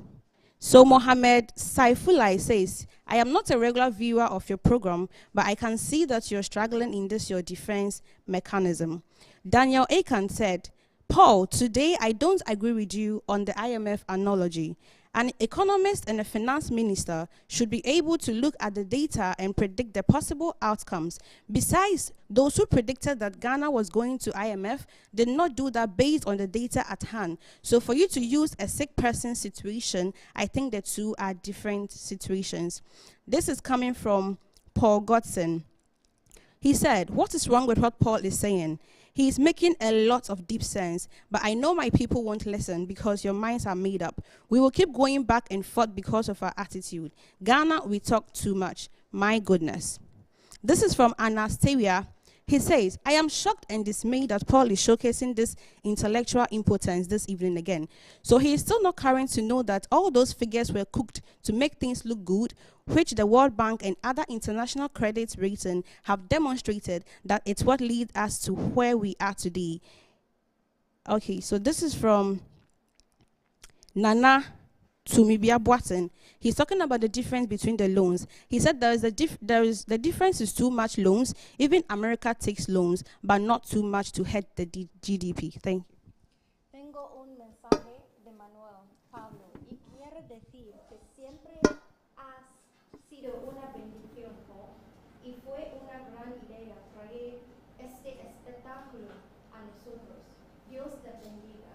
So Mohammed Saifullah says, I am not a regular viewer of your program, but I can see that you're struggling in this your defense mechanism. Daniel Akan said, Paul, today I don't agree with you on the IMF analogy. An economist and a finance minister should be able to look at the data and predict the possible outcomes. Besides, those who predicted that Ghana was going to IMF did not do that based on the data at hand. So for you to use a sick person situation, I think the two are different situations. This is coming from Paul Godson. He said, what is wrong with what Paul is saying? He is making a lot of deep sense, but I know my people won't listen because your minds are made up. We will keep going back and forth because of our attitude. Ghana, we talk too much. My goodness. This is from Anastasia. He says, I am shocked and dismayed that Paul is showcasing this intellectual impotence this evening again. So he is still not current to know that all those figures were cooked to make things look good, which the World Bank and other international credit rating have demonstrated that it's what leads us to where we are today. Okay, so this is from Nana Tumibia Boaten. He's talking about the difference between the loans. He said the difference is too much loans. Even America takes loans, but not too much to hit the GDP. Thank you. Tengo un mensaje de Manuel Pablo y quiero decir que siempre has sido una bendición, Paul, y fue una gran idea traer este espectáculo a nosotros. Dios te bendiga.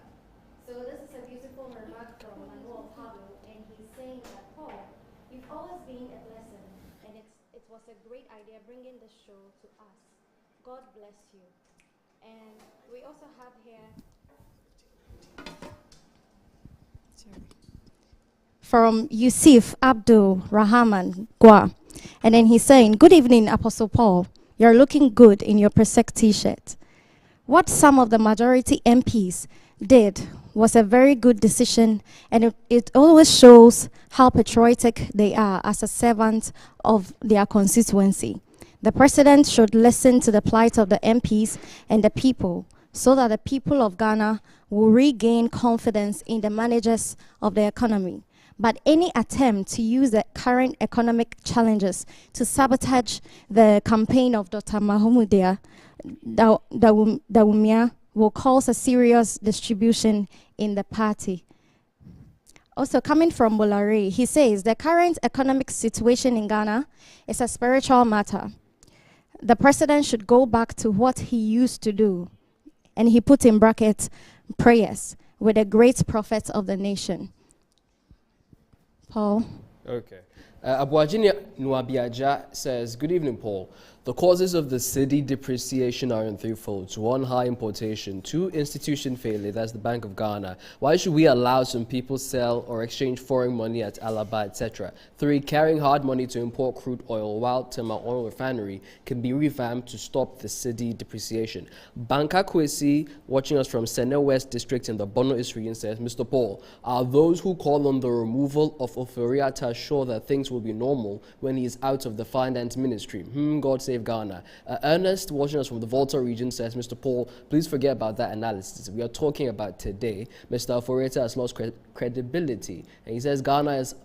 So this is a beautiful remark from Manuel Pablo, and he's saying that, Paul, you've always been a blessing, and it was a great idea bringing the show to us. God bless you. And we also have here from Yusuf Abdul Rahman Gwa. And then he's saying, good evening, Apostle Paul. You're looking good in your Presec t-shirt. What some of the majority MPs did was a very good decision, and it always shows how patriotic they are as a servant of their constituency. The president should listen to the plight of the MPs and the people so that the people of Ghana will regain confidence in the managers of the economy. But any attempt to use the current economic challenges to sabotage the campaign of Dr. Mahama Dawumia will cause a serious distribution in the party. Also coming from Bolare, he says the current economic situation in Ghana is a spiritual matter. The president should go back to what he used to do. And he put in brackets prayers with the great prophet of the nation. Paul. Okay. Abuajini Nwabiaja says, good evening, Paul. The causes of the cedi depreciation are in threefold. 1, high importation. 2, institution failure, that's the Bank of Ghana. Why should we allow some people sell or exchange foreign money at Alaba, etc.? 3, carrying hard money to import crude oil while Tema Oil Refinery can be revamped to stop the cedi depreciation. Banka Kwesi, watching us from Sene West District in the Bono East region, says, Mr. Paul, are those who call on the removal of Ofori-Atta sure that things will be normal when he is out of the finance ministry? God save Ghana. Ernest, watching us from the Volta region, says, Mr. Paul, please forget about that analysis. We are talking about today. Mr. Ofori-Atta has lost credibility, and he says Ghana is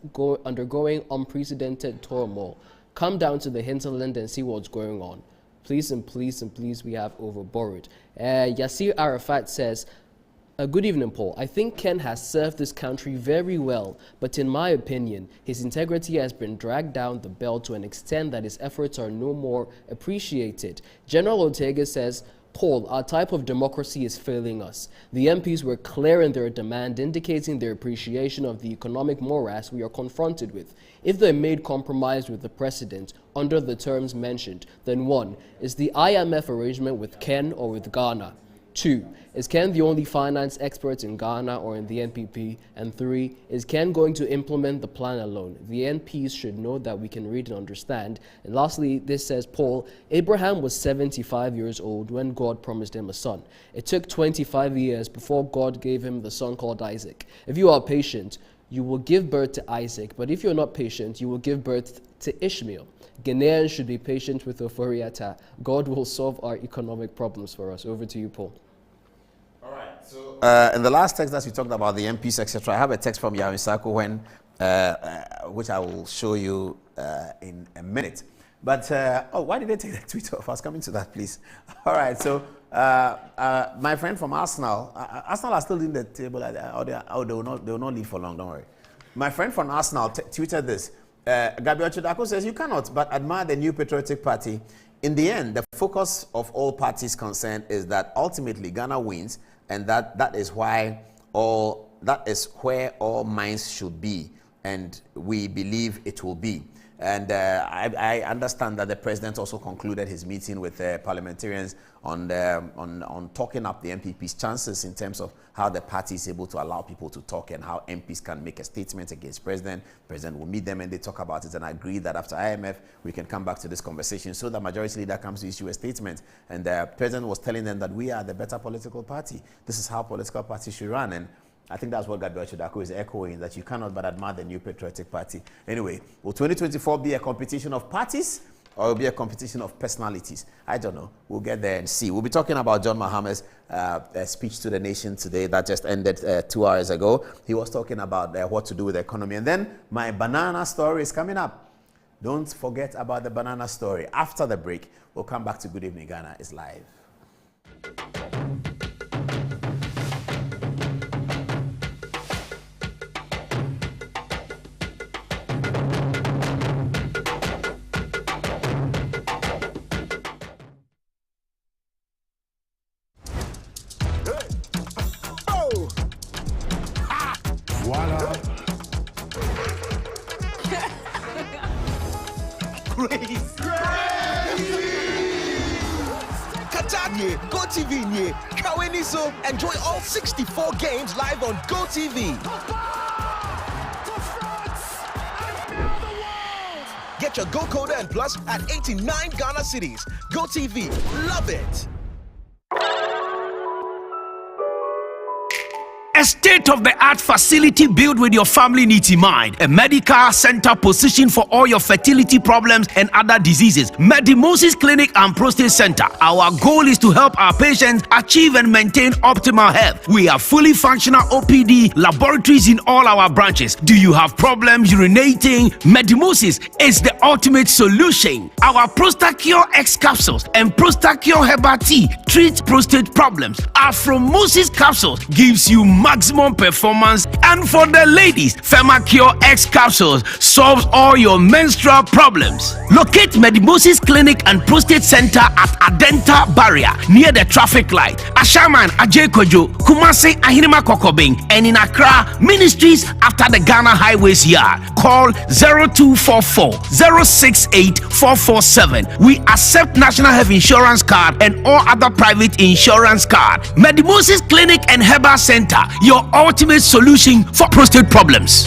undergoing unprecedented turmoil. Come down to the hinterland and see what's going on. Please and please and please, we have overborrowed. Yasir Arafat says, good evening, Paul. I think Ken has served this country very well, but in my opinion, his integrity has been dragged down the belt to an extent that his efforts are no more appreciated. General Ortega says, Paul, our type of democracy is failing us. The MPs were clear in their demand, indicating their appreciation of the economic morass we are confronted with. If they made compromise with the president under the terms mentioned, then 1. Is the IMF arrangement with Ken or with Ghana? 2. Is Ken the only finance expert in Ghana or in the NPP? And 3. Is Ken going to implement the plan alone? The NPs should know that we can read and understand. And lastly, this says, Paul, Abraham was 75 years old when God promised him a son. It took 25 years before God gave him the son called Isaac. If you are patient, you will give birth to Isaac. But if you're not patient, you will give birth to Ishmael. Ghanaians should be patient with Ofori-Atta. God will solve our economic problems for us. Over to you, Paul. All right. So, in the last text that we talked about the MPs, etc., I have a text from Yahweh Sako which I will show you in a minute. But, why did they take the tweet off? I was coming to that, please. All right. So, my friend from Arsenal, Arsenal are still in the table. They will not leave for long, don't worry. My friend from Arsenal tweeted this. Gabriel Chodako says, you cannot but admire the new patriotic party. In the end, the focus of all parties concerned is that ultimately Ghana wins, and that is where all minds should be, and we believe it will be. And I understand that the president also concluded his meeting with parliamentarians on talking up the MPP's chances in terms of how the party is able to allow people to talk and how MPs can make a statement against president. President will meet them and they talk about it and agree that after IMF, we can come back to this conversation. So the majority leader comes to issue a statement. And the president was telling them that we are the better political party. This is how political parties should run. And I think that's what Gabriel Chodako is echoing, that you cannot but admire the new patriotic party. Anyway, will 2024 be a competition of parties or will be a competition of personalities? I don't know. We'll get there and see. We'll be talking about John Mahama's speech to the nation today that just ended 2 hours ago. He was talking about what to do with the economy. And then my banana story is coming up. Don't forget about the banana story. After the break, we'll come back to Good Evening Ghana. It's live. Enjoy all 64 games live on GoTV. Get your Go Coder and Plus at 89 Ghana cities. GoTV, love it. A state-of-the-art facility built with your family needs in mind. A medical center positioned for all your fertility problems and other diseases. Medimosis Clinic and Prostate Center. Our goal is to help our patients achieve and maintain optimal health. We have fully functional OPD laboratories in all our branches. Do you have problems urinating? Medimosis is the ultimate solution. Our Prostacure X capsules and Prostacure Herbal Tea treat prostate problems. Afromosis capsules gives you maximum performance, and for the ladies, Femacure X capsules solves all your menstrual problems. Locate Medimosis Clinic and Prostate Center at Adenta Barrier near the traffic light, Ashaman, Ajekojo, Kumasi, Ahirima Kokobing, and in Accra, Ministries after the Ghana Highways Yard. Call 0244 068 447. We accept National Health Insurance card and all other private insurance card. Medimosis Clinic and Herbal Center, your ultimate solution for prostate problems.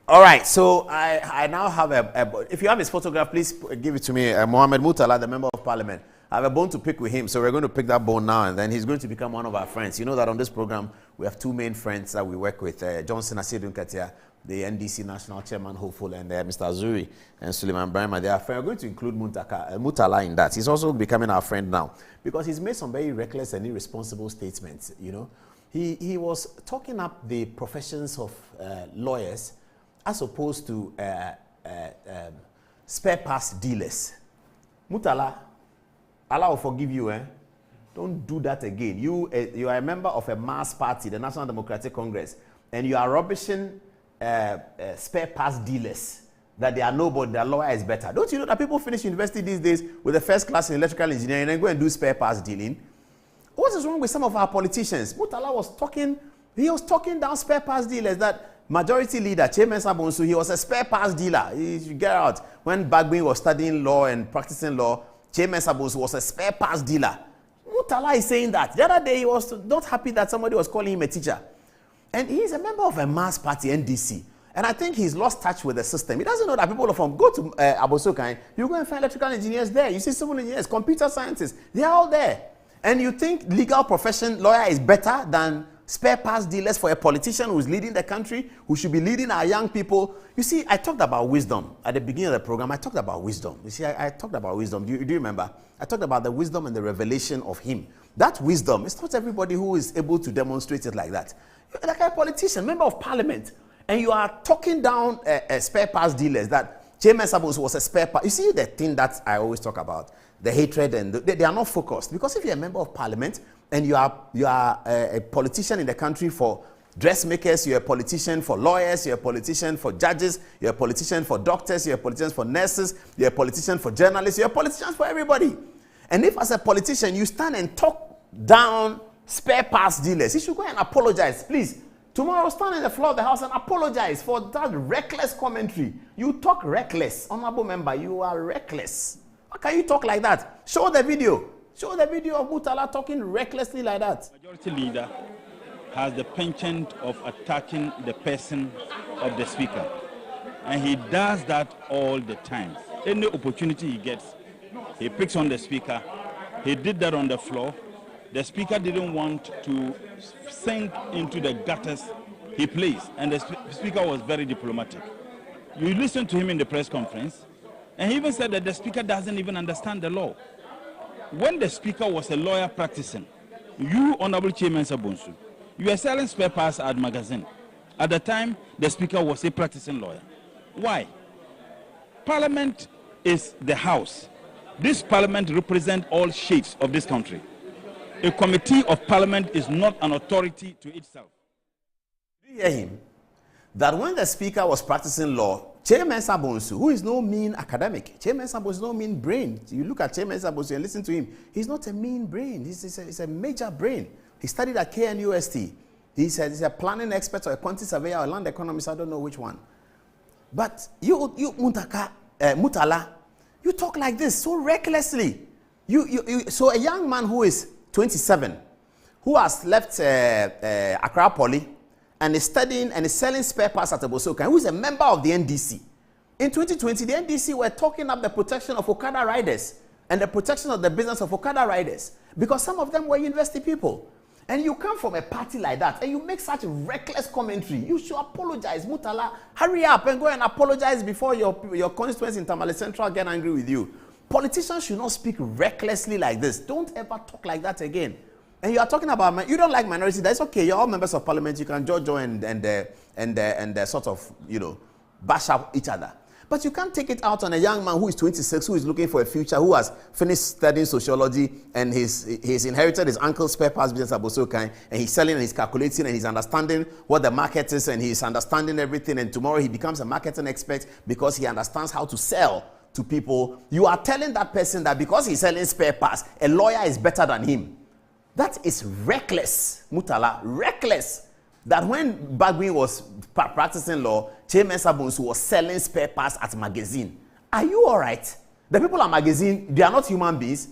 All right, so I now have if you have his photograph, please give it to me. Mohammed Mutala, the Member of Parliament. I have a bone to pick with him, so we're going to pick that bone now, and then he's going to become one of our friends. You know that on this program, we have two main friends that we work with, Johnson Asidun Katia, the NDC national chairman, hopeful, and Mr. Azuri and Suleiman Brahma. They are friends. We're going to include Mutala in that. He's also becoming our friend now because he's made some very reckless and irresponsible statements. You know, he was talking up the professions of lawyers as opposed to spare parts dealers. Mutala, Allah will forgive you, eh? Don't do that again. You are a member of a mass party, the National Democratic Congress, and you are rubbishing spare parts dealers, that they are nobody, their lawyer is better. Don't you know that people finish university these days with a first class in electrical engineering and go and do spare parts dealing? What is wrong with some of our politicians? Mutala was talking down spare parts dealers, that majority leader, Chairman Sabonsu, he was a spare parts dealer. You should get out. When Bagbin was studying law and practicing law, Chairman Sabonsu was a spare parts dealer. Mutala is saying that. The other day, he was not happy that somebody was calling him a teacher. And he's a member of a mass party, NDC. And I think he's lost touch with the system. He doesn't know that people from go to Abosokan, you go and find electrical engineers there. You see civil engineers, computer scientists, they're all there. And you think legal profession lawyer is better than spare parts dealers for a politician who's leading the country, who should be leading our young people? You see, I talked about wisdom at the beginning of the program. I talked about wisdom. You see, I talked about wisdom. Do you remember? I talked about the wisdom and the revelation of him. That wisdom, it's not everybody who is able to demonstrate it like that. You're like a politician, member of parliament, and you are talking down spare parts dealers, that Chairman Sabos was a spare part. You see the thing that I always talk about, the hatred, and they are not focused. Because if you're a member of parliament and you are a politician in the country for dressmakers, you're a politician for lawyers, you're a politician for judges, you're a politician for doctors, you're a politician for nurses, you're a politician for journalists, you're a politician for everybody. And if as a politician you stand and talk down spare parts dealers, you should go and apologize. Please, tomorrow stand in the floor of the house and apologize for that reckless commentary. You talk reckless. Honorable member, you are reckless. How can you talk like that? Show the video. Show the video of Mutala talking recklessly like that. Majority leader has the penchant of attacking the person of the speaker. And he does that all the time. Any opportunity he gets, he picks on the speaker. He did that on the floor. The speaker didn't want to sink into the gutters he plays, and the speaker was very diplomatic. You listen to him in the press conference, and he even said that the speaker doesn't even understand the law. When the speaker was a lawyer practicing, you, Honorable Chairman Sabonsu, you were selling spare parts at magazine. At the time, the speaker was a practicing lawyer. Why? Parliament is the house. This parliament represents all shades of this country. A committee of parliament is not an authority to itself. Did you hear him? That when the speaker was practicing law, Chairman Sabonsu, who is no mean academic, Chairman Sabonsu is no mean brain. You look at Chairman Sabonsu and listen to him. He's not a mean brain. He's a major brain. He studied at KNUST. He's a planning expert or a quantity surveyor or land economist. I don't know which one. But you Mutala, you talk like this so recklessly. So a young man who is 27, who has left Accra Poly and is studying and is selling spare parts at Abosoka, who is a member of the NDC. In 2020, the NDC were talking up the protection of Okada riders and the protection of the business of Okada riders because some of them were university people. And you come from a party like that and you make such reckless commentary. You should apologize. Mutala, hurry up and go and apologize before your constituents in Tamale Central get angry with you. Politicians should not speak recklessly like this. Don't ever talk like that again. And you are talking about, you don't like minority. That's okay. You're all members of parliament. You can join and sort of, bash up each other. But you can't take it out on a young man who is 26, who is looking for a future, who has finished studying sociology, and he's inherited his uncle's spare parts business at Bosokai, and he's selling and he's calculating and he's understanding what the market is and he's understanding everything. And tomorrow he becomes a marketing expert because he understands how to sell to people. You are telling that person that because he's selling spare parts, a lawyer is better than him. That is reckless, Mutala, reckless. That when Bagui was practicing law, Chairman Sabonsu was selling spare parts at magazine. Are you all right? The people at magazine, they are not human beings.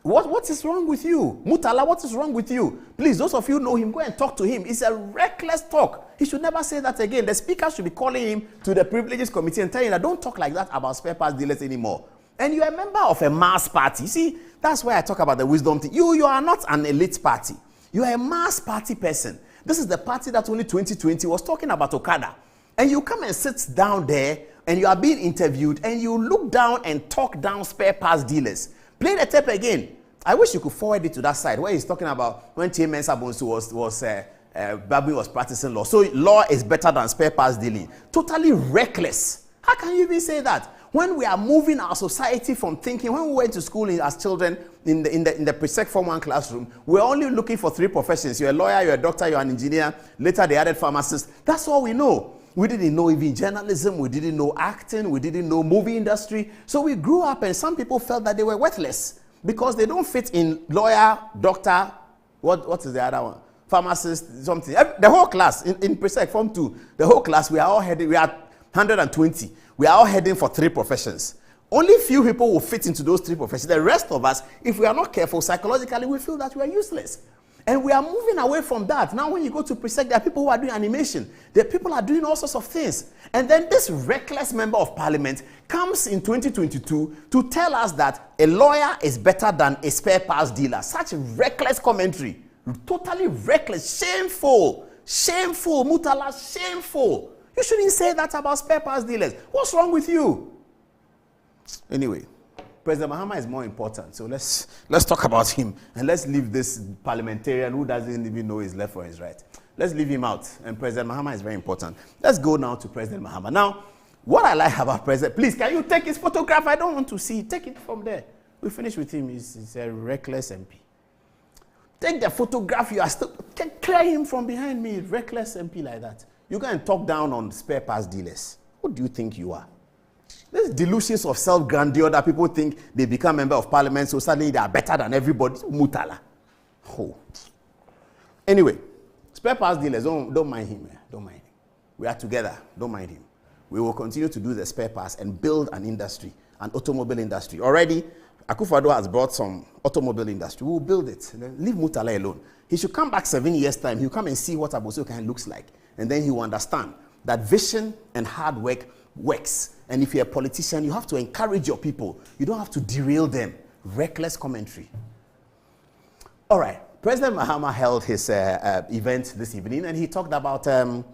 What is wrong with you? Mutala, what is wrong with you? Please, those of you know him, go and talk to him. It's a reckless talk. He should never say that again. The speaker should be calling him to the privileges committee and telling him that don't talk like that about spare parts dealers anymore. And you're a member of a mass party. See, that's why I talk about the wisdom thing. You are not an elite party. You are a mass party person. This is the party that only 2020 was talking about Okada. And you come and sit down there and you are being interviewed and you look down and talk down spare parts dealers. Play the tape again. I wish you could forward it to that side where he's talking about when T. Mensah Bonsu Babu was practicing law. So law is better than spare parts dealing. Totally reckless. How can you even say that? When we are moving our society from thinking, when we went to school as children in the Presec Form 1 classroom, we're only looking for 3 professions. You're a lawyer, you're a doctor, you're an engineer. Later they added pharmacist. That's all we know. We didn't know even journalism. We didn't know acting. We didn't know movie industry. So we grew up and some people felt that they were worthless because they don't fit in lawyer, doctor, what is the other one? Pharmacist, something. The whole class in Presec Form 2, the whole class, we are all heading, we are 120. We are all heading for 3 professions. Only few people will fit into those 3 professions. The rest of us, if we are not careful, psychologically, we feel that we are useless. And we are moving away from that. Now, when you go to Presec, there are people who are doing animation. There are people who are doing all sorts of things. And then this reckless member of parliament comes in 2022 to tell us that a lawyer is better than a spare parts dealer. Such reckless commentary. Totally reckless. Shameful. Shameful. Mutala, shameful. You shouldn't say that about spare parts dealers. What's wrong with you? Anyway, President Mahama is more important. So let's talk about him. And let's leave this parliamentarian who doesn't even know his left or his right. Let's leave him out. And President Mahama is very important. Let's go now to President Mahama. Now, what I like about President, please, can you take his photograph? I don't want to see it. Take it from there. We finish with him. He's a reckless MP. Take the photograph. You are still, clear him from behind me. Reckless MP like that. You go and talk down on spare parts dealers. Who do you think you are? These delusions of self-grandeur that people think they become member of parliament, so suddenly they are better than everybody. Mutala. Oh. Anyway, spare parts dealers, don't mind him. Don't mind him. We are together. Don't mind him. We will continue to do the spare parts and build an industry, an automobile industry. Already, Akufo-Addo has brought some automobile industry. We will build it. Leave Mutala alone. He should come back 7 years' time. He'll come and see what Abosokan looks like. And then he will understand that vision and hard work works. And if you're a politician, you have to encourage your people. You don't have to derail them. Reckless commentary. All right. President Mahama held his event this evening, and he talked about, President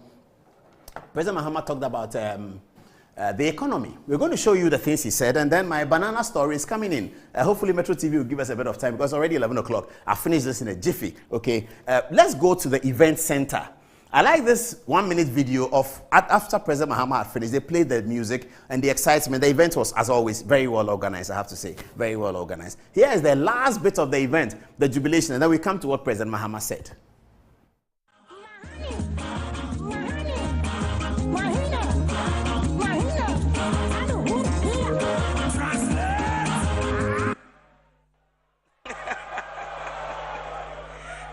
Mahama talked about the economy. We're going to show you the things he said, and then my banana story is coming in. Hopefully Metro TV will give us a bit of time because already 11 o'clock. I'll finish this in a jiffy. Okay. Let's go to the event center. I like this 1-minute video of after President Mahama had finished. They played the music and the excitement. The event was, as always, very well organized, I have to say. Very well organized. Here is the last bit of the event, the jubilation, and then we come to what President Mahama said.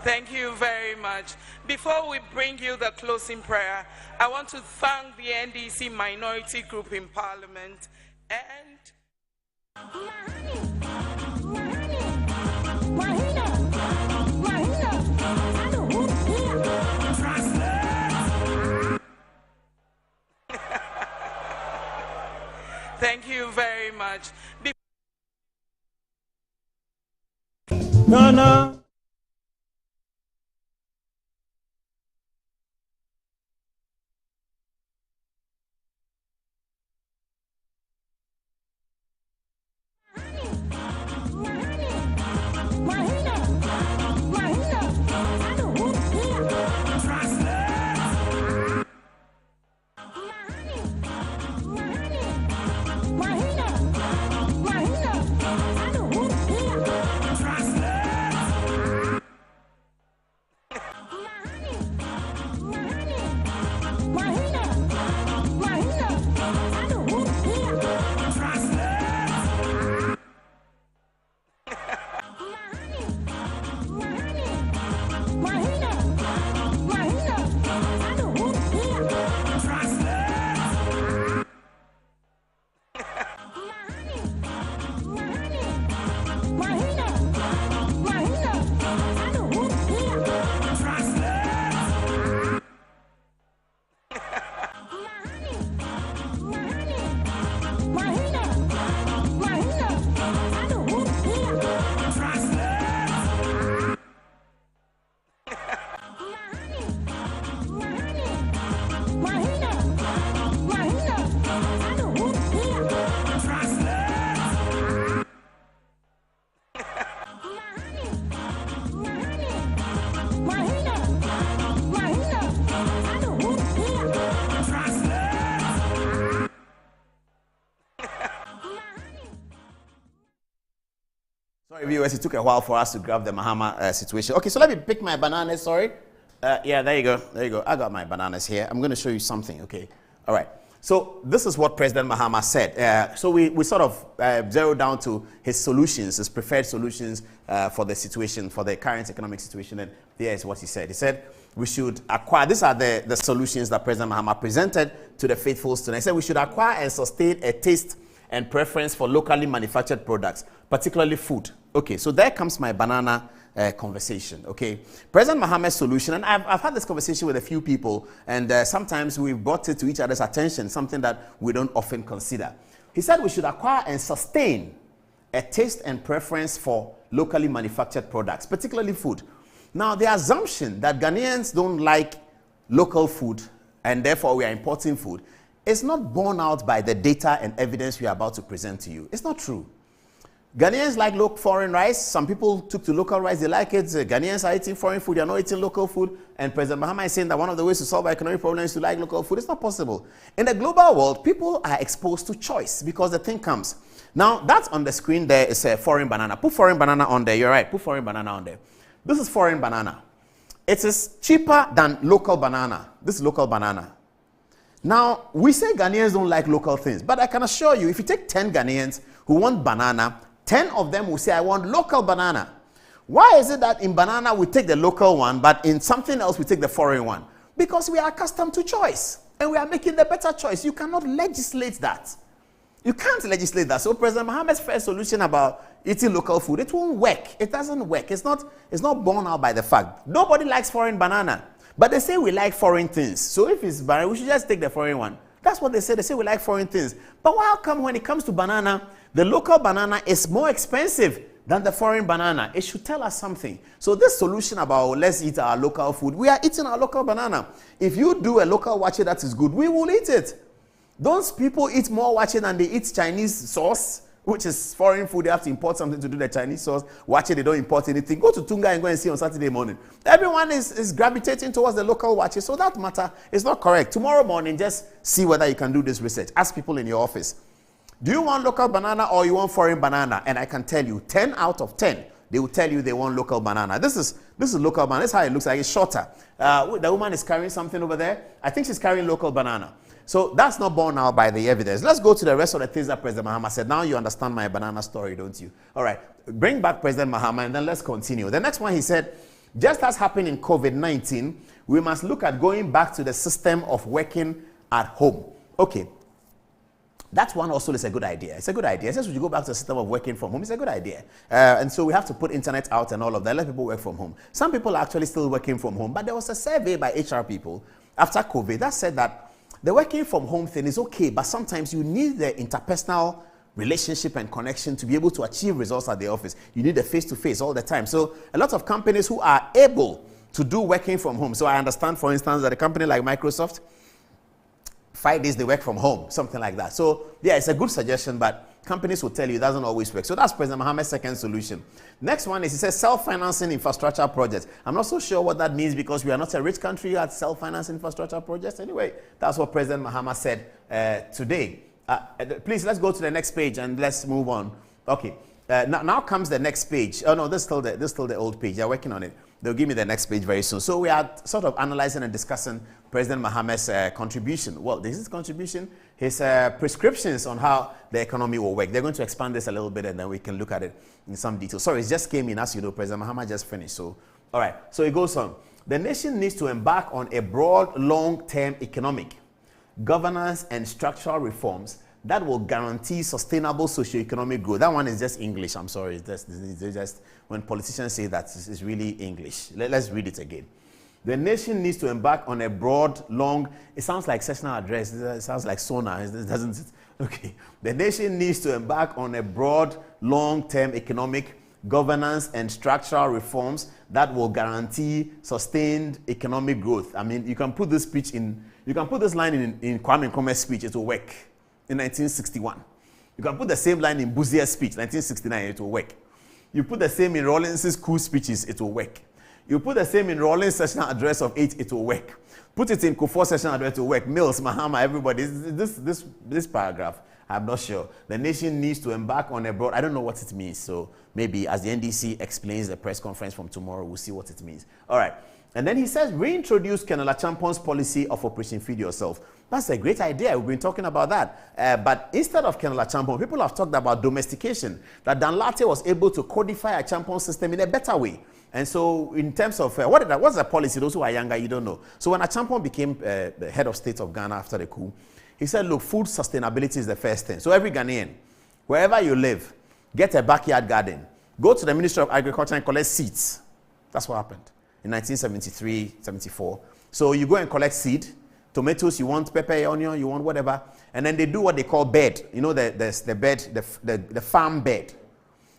Thank you very much. Before we bring you the closing prayer, I want to thank the NDC minority group in Parliament and thank you very much. Ghana. Sorry, viewers, it took a while for us to grab the Mahama situation. Okay, so let me pick my bananas, sorry. Yeah, there you go. There you go. I got my bananas here. I'm going to show you something, okay? All right. So this is what President Mahama said. So we sort of zeroed down to his solutions, his preferred solutions for the situation, for the current economic situation. And here is what he said. He said, we should acquire, these are the solutions that President Mahama presented to the faithful tonight. He said we should acquire and sustain a taste and preference for locally manufactured products, particularly food. Okay, so there comes my banana conversation, okay? President Mahama's solution, and I've had this conversation with a few people, and sometimes we've brought it to each other's attention, something that we don't often consider. He said we should acquire and sustain a taste and preference for locally manufactured products, particularly food. Now, the assumption that Ghanaians don't like local food, and therefore we are importing food, is not borne out by the data and evidence we are about to present to you. It's not true. Ghanaians like foreign rice. Some people took to local rice. They like it. Ghanaians are eating foreign food. They are not eating local food. And President Mahama is saying that one of the ways to solve our economic problems is to like local food. It's not possible. In the global world, people are exposed to choice because the thing comes. Now, that's on the screen there is a foreign banana. Put foreign banana on there. You're right. Put foreign banana on there. This is foreign banana. It is cheaper than local banana. This is local banana. Now, we say Ghanaians don't like local things. But I can assure you, if you take 10 Ghanaians who want banana, 10 of them will say, I want local banana. Why is it that in banana we take the local one, but in something else we take the foreign one? Because we are accustomed to choice, and we are making the better choice. You cannot legislate that. You can't legislate that. So President Mahama's first solution about eating local food, it won't work. It doesn't work. It's not borne out by the fact. Nobody likes foreign banana, but they say we like foreign things. So if it's banana, we should just take the foreign one. That's what they say. They say we like foreign things. But how come when it comes to banana, the local banana is more expensive than the foreign banana? It should tell us something. So this solution about let's eat our local food, we are eating our local banana. If you do a local wache that is good, we will eat it. Those people eat more wache than they eat Chinese sauce, which is foreign food. They have to import something to do the Chinese sauce. Wache, they don't import anything. Go to Tunga and go and see on Saturday morning. Everyone is gravitating towards the local wache. So that matter is not correct. Tomorrow morning, just see whether you can do this research. Ask people in your office. Do you want local banana or you want foreign banana? And I can tell you, 10 out of 10, they will tell you they want local banana. This is local banana. This is how it looks like. It's shorter. The woman is carrying something over there. I think she's carrying local banana. So that's not borne out by the evidence. Let's go to the rest of the things that President Mahama said. Now you understand my banana story, don't you? All right. Bring back President Mahama and then let's continue. The next one he said, just as happened in COVID-19, we must look at going back to the system of working at home. Okay. That one also is a good idea. It's a good idea. It says we should go back to the system of working from home. It's a good idea. And so we have to put internet out and all of that. Let people work from home. Some people are actually still working from home. But there was a survey by HR people after COVID that said that the working from home thing is okay, but sometimes you need the interpersonal relationship and connection to be able to achieve results at the office. You need the face-to-face all the time. So a lot of companies who are able to do working from home. So I understand, for instance, that a company like Microsoft, 5 days they work from home, something like that. So yeah, it's a good suggestion, but companies will tell you it doesn't always work. So that's President Mahama's second solution. Next one is, he says, self-financing infrastructure projects. I'm not so sure what that means because we are not a rich country at self-financing infrastructure projects. Anyway, that's what President Mahama said today. Please, let's go to the next page and let's move on. Okay, now comes the next page. Oh no, this is still the old page. They're working on it. They'll give me the next page very soon. So we are sort of analyzing and discussing President Mahama's contribution. Well, this is contribution, his prescriptions on how the economy will work. They're going to expand this a little bit and then we can look at it in some detail. Sorry, it just came in. As you know, President Mahama just finished. So, all right. So it goes on. The nation needs to embark on a broad, long-term economic, governance, and structural reforms that will guarantee sustainable socio-economic growth. That one is just English. I'm sorry. It's just when politicians say that, it's really English. Let's read it again. The nation needs to embark on a broad, long, it sounds like sessional address. It sounds like sonar. It doesn't. Okay. The nation needs to embark on a broad, long-term economic, governance, and structural reforms that will guarantee sustained economic growth. I mean, you can put this speech in, you can put this line in Kwame Nkrumah's speech, it will work. In 1961. You can put the same line in Buzier's speech, 1969, it will work. You put the same in Rawlins's coup speeches, it will work. You put the same in Rawlins' sessional address of 8, it will work. Put it in Kufuor's sessional address, it will work. Mills, Mahama, everybody. This paragraph, I'm not sure. The nation needs to embark on a broad, I don't know what it means. So maybe as the NDC explains the press conference from tomorrow, we'll see what it means. All right. And then he says, reintroduce Colonel Achampon's policy of Operation Feed Yourself. That's a great idea. We've been talking about that. But instead of Colonel Achampon, people have talked about domestication, that Dan Latte was able to codify Achampon's system in a better way. And so in terms of, what's the policy? Those who are younger, you don't know. So when Achampon became the head of state of Ghana after the coup, he said, look, food sustainability is the first thing. So every Ghanaian, wherever you live, get a backyard garden. Go to the Ministry of Agriculture and collect seeds. That's what happened in 1973, 74. So you go and collect seed. Tomatoes, you want pepper, onion, you want whatever. And then they do what they call bed. You know, the bed, the farm bed.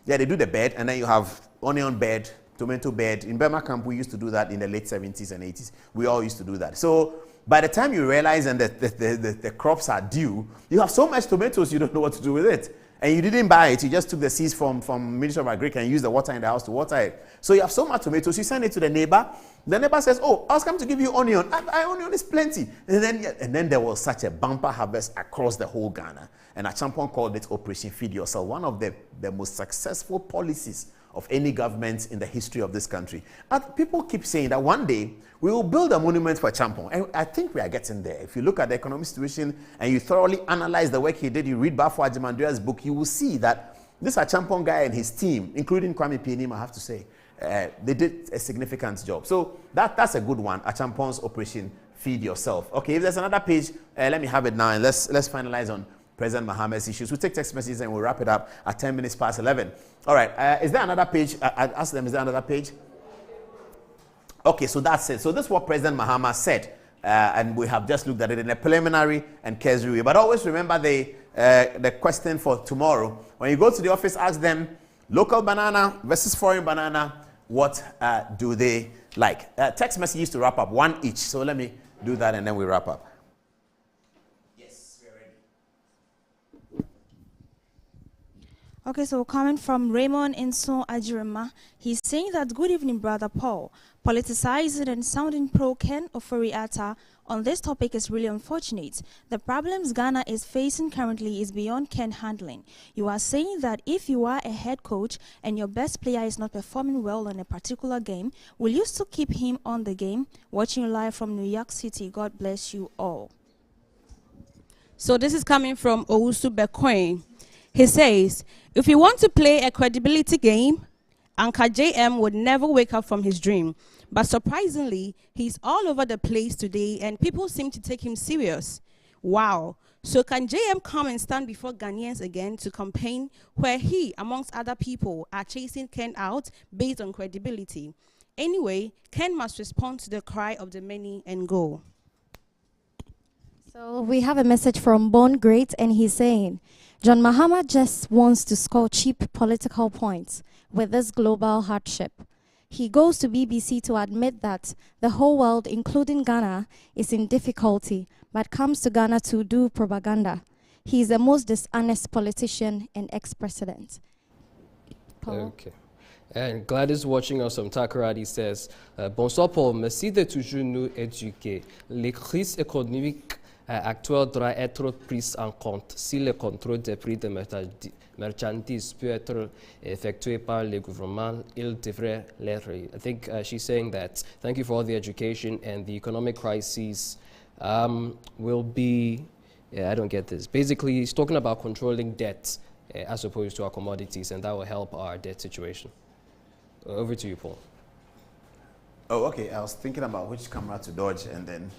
Yeah, they do the bed, and then you have onion bed, tomato bed. In Burma camp, we used to do that in the late 70s and 80s. We all used to do that. So by the time you realize and the crops are due, you have so much tomatoes, you don't know what to do with it. And you didn't buy it, you just took the seeds from Ministry of Agriculture and used the water in the house to water it. So you have so much tomatoes, you send it to the neighbor. The neighbor says, oh, I was coming to give you onion. Onion is plenty. And then there was such a bumper harvest across the whole Ghana. And Achampon called it Operation Feed Yourself, one of the most successful policies of any government in the history of this country. And people keep saying that one day we will build a monument for Achampon. And I think we are getting there. If you look at the economic situation and you thoroughly analyze the work he did, you read Bafo Ajimandua's book, you will see that this Achampon guy and his team, including Kwame Pianim, I have to say, they did a significant job. So that's a good one, Achampon's Operation Feed Yourself. Okay, if there's another page, let me have it now, and let's finalize on President Mahama's issues. We'll take text messages and we'll wrap it up at 10 minutes past 11. All right, is there another page? I asked them, is there another page? Okay, so that's it. So this is what President Mahama said, and we have just looked at it in a preliminary and cursory way. But always remember the question for tomorrow. When you go to the office, ask them, local banana versus foreign banana, what do they like? Text messages to wrap up, one each. So let me do that and then we wrap up. Okay, so coming from Raymond Inso Ajirima, he's saying that, good evening, Brother Paul. Politicizing and sounding pro-Ken Ofori-Atta on this topic is really unfortunate. The problems Ghana is facing currently is beyond Ken handling. You are saying that if you are a head coach and your best player is not performing well in a particular game, will you still keep him on the game? Watching you live from New York City. God bless you all. So this is coming from Owusu Bekoin. He says, if you want to play a credibility game, Anka JM would never wake up from his dream. But surprisingly, he's all over the place today and people seem to take him serious. Wow. So can JM come and stand before Ghanaians again to campaign where he, amongst other people, are chasing Ken out based on credibility? Anyway, Ken must respond to the cry of the many and go. So we have a message from Born Great, and he's saying, John Mahama just wants to score cheap political points with this global hardship. He goes to BBC to admit that the whole world, including Ghana, is in difficulty, but comes to Ghana to do propaganda. He is the most dishonest politician and ex-president. Okay. And Gladys watching us from Takoradi says, Bonsoir Paul, merci de toujours nous éduquer. Les crises économiques actuelles doivent être prises en compte. Si le contrôle des prix de marchandises peut être effectué par le gouvernement, il devrait l'être. I think she's saying that thank you for all the education, and the economic crises will be, I don't get this. Basically, he's talking about controlling debt as opposed to our commodities, and that will help our debt situation. Over to you, Paul. Oh, okay. I was thinking about which camera to dodge and then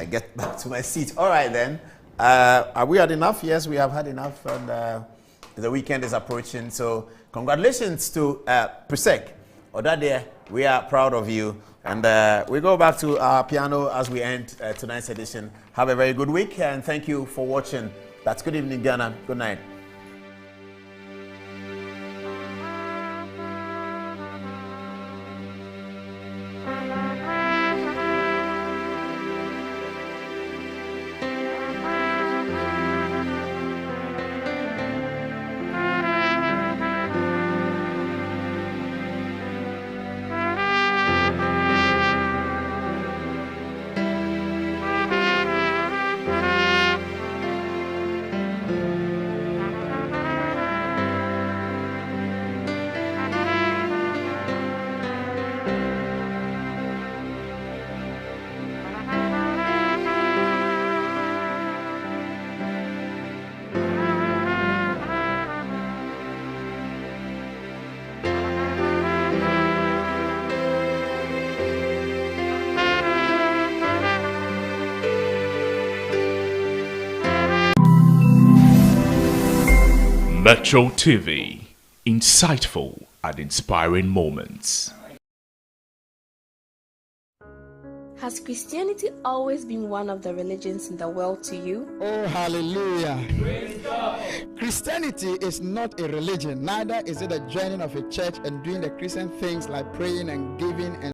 get back to my seat. All right, then. Are we had enough? Yes, we have had enough. And the weekend is approaching. So congratulations to Presec. Odade, we are proud of you. And we go back to our piano as we end tonight's edition. Have a very good week. And thank you for watching. That's Good Evening, Ghana. Good night. Metro TV, insightful and inspiring moments. Has Christianity always been one of the religions in the world to you? Oh, hallelujah. Christianity is not a religion, neither is it a joining of a church and doing the Christian things like praying and giving and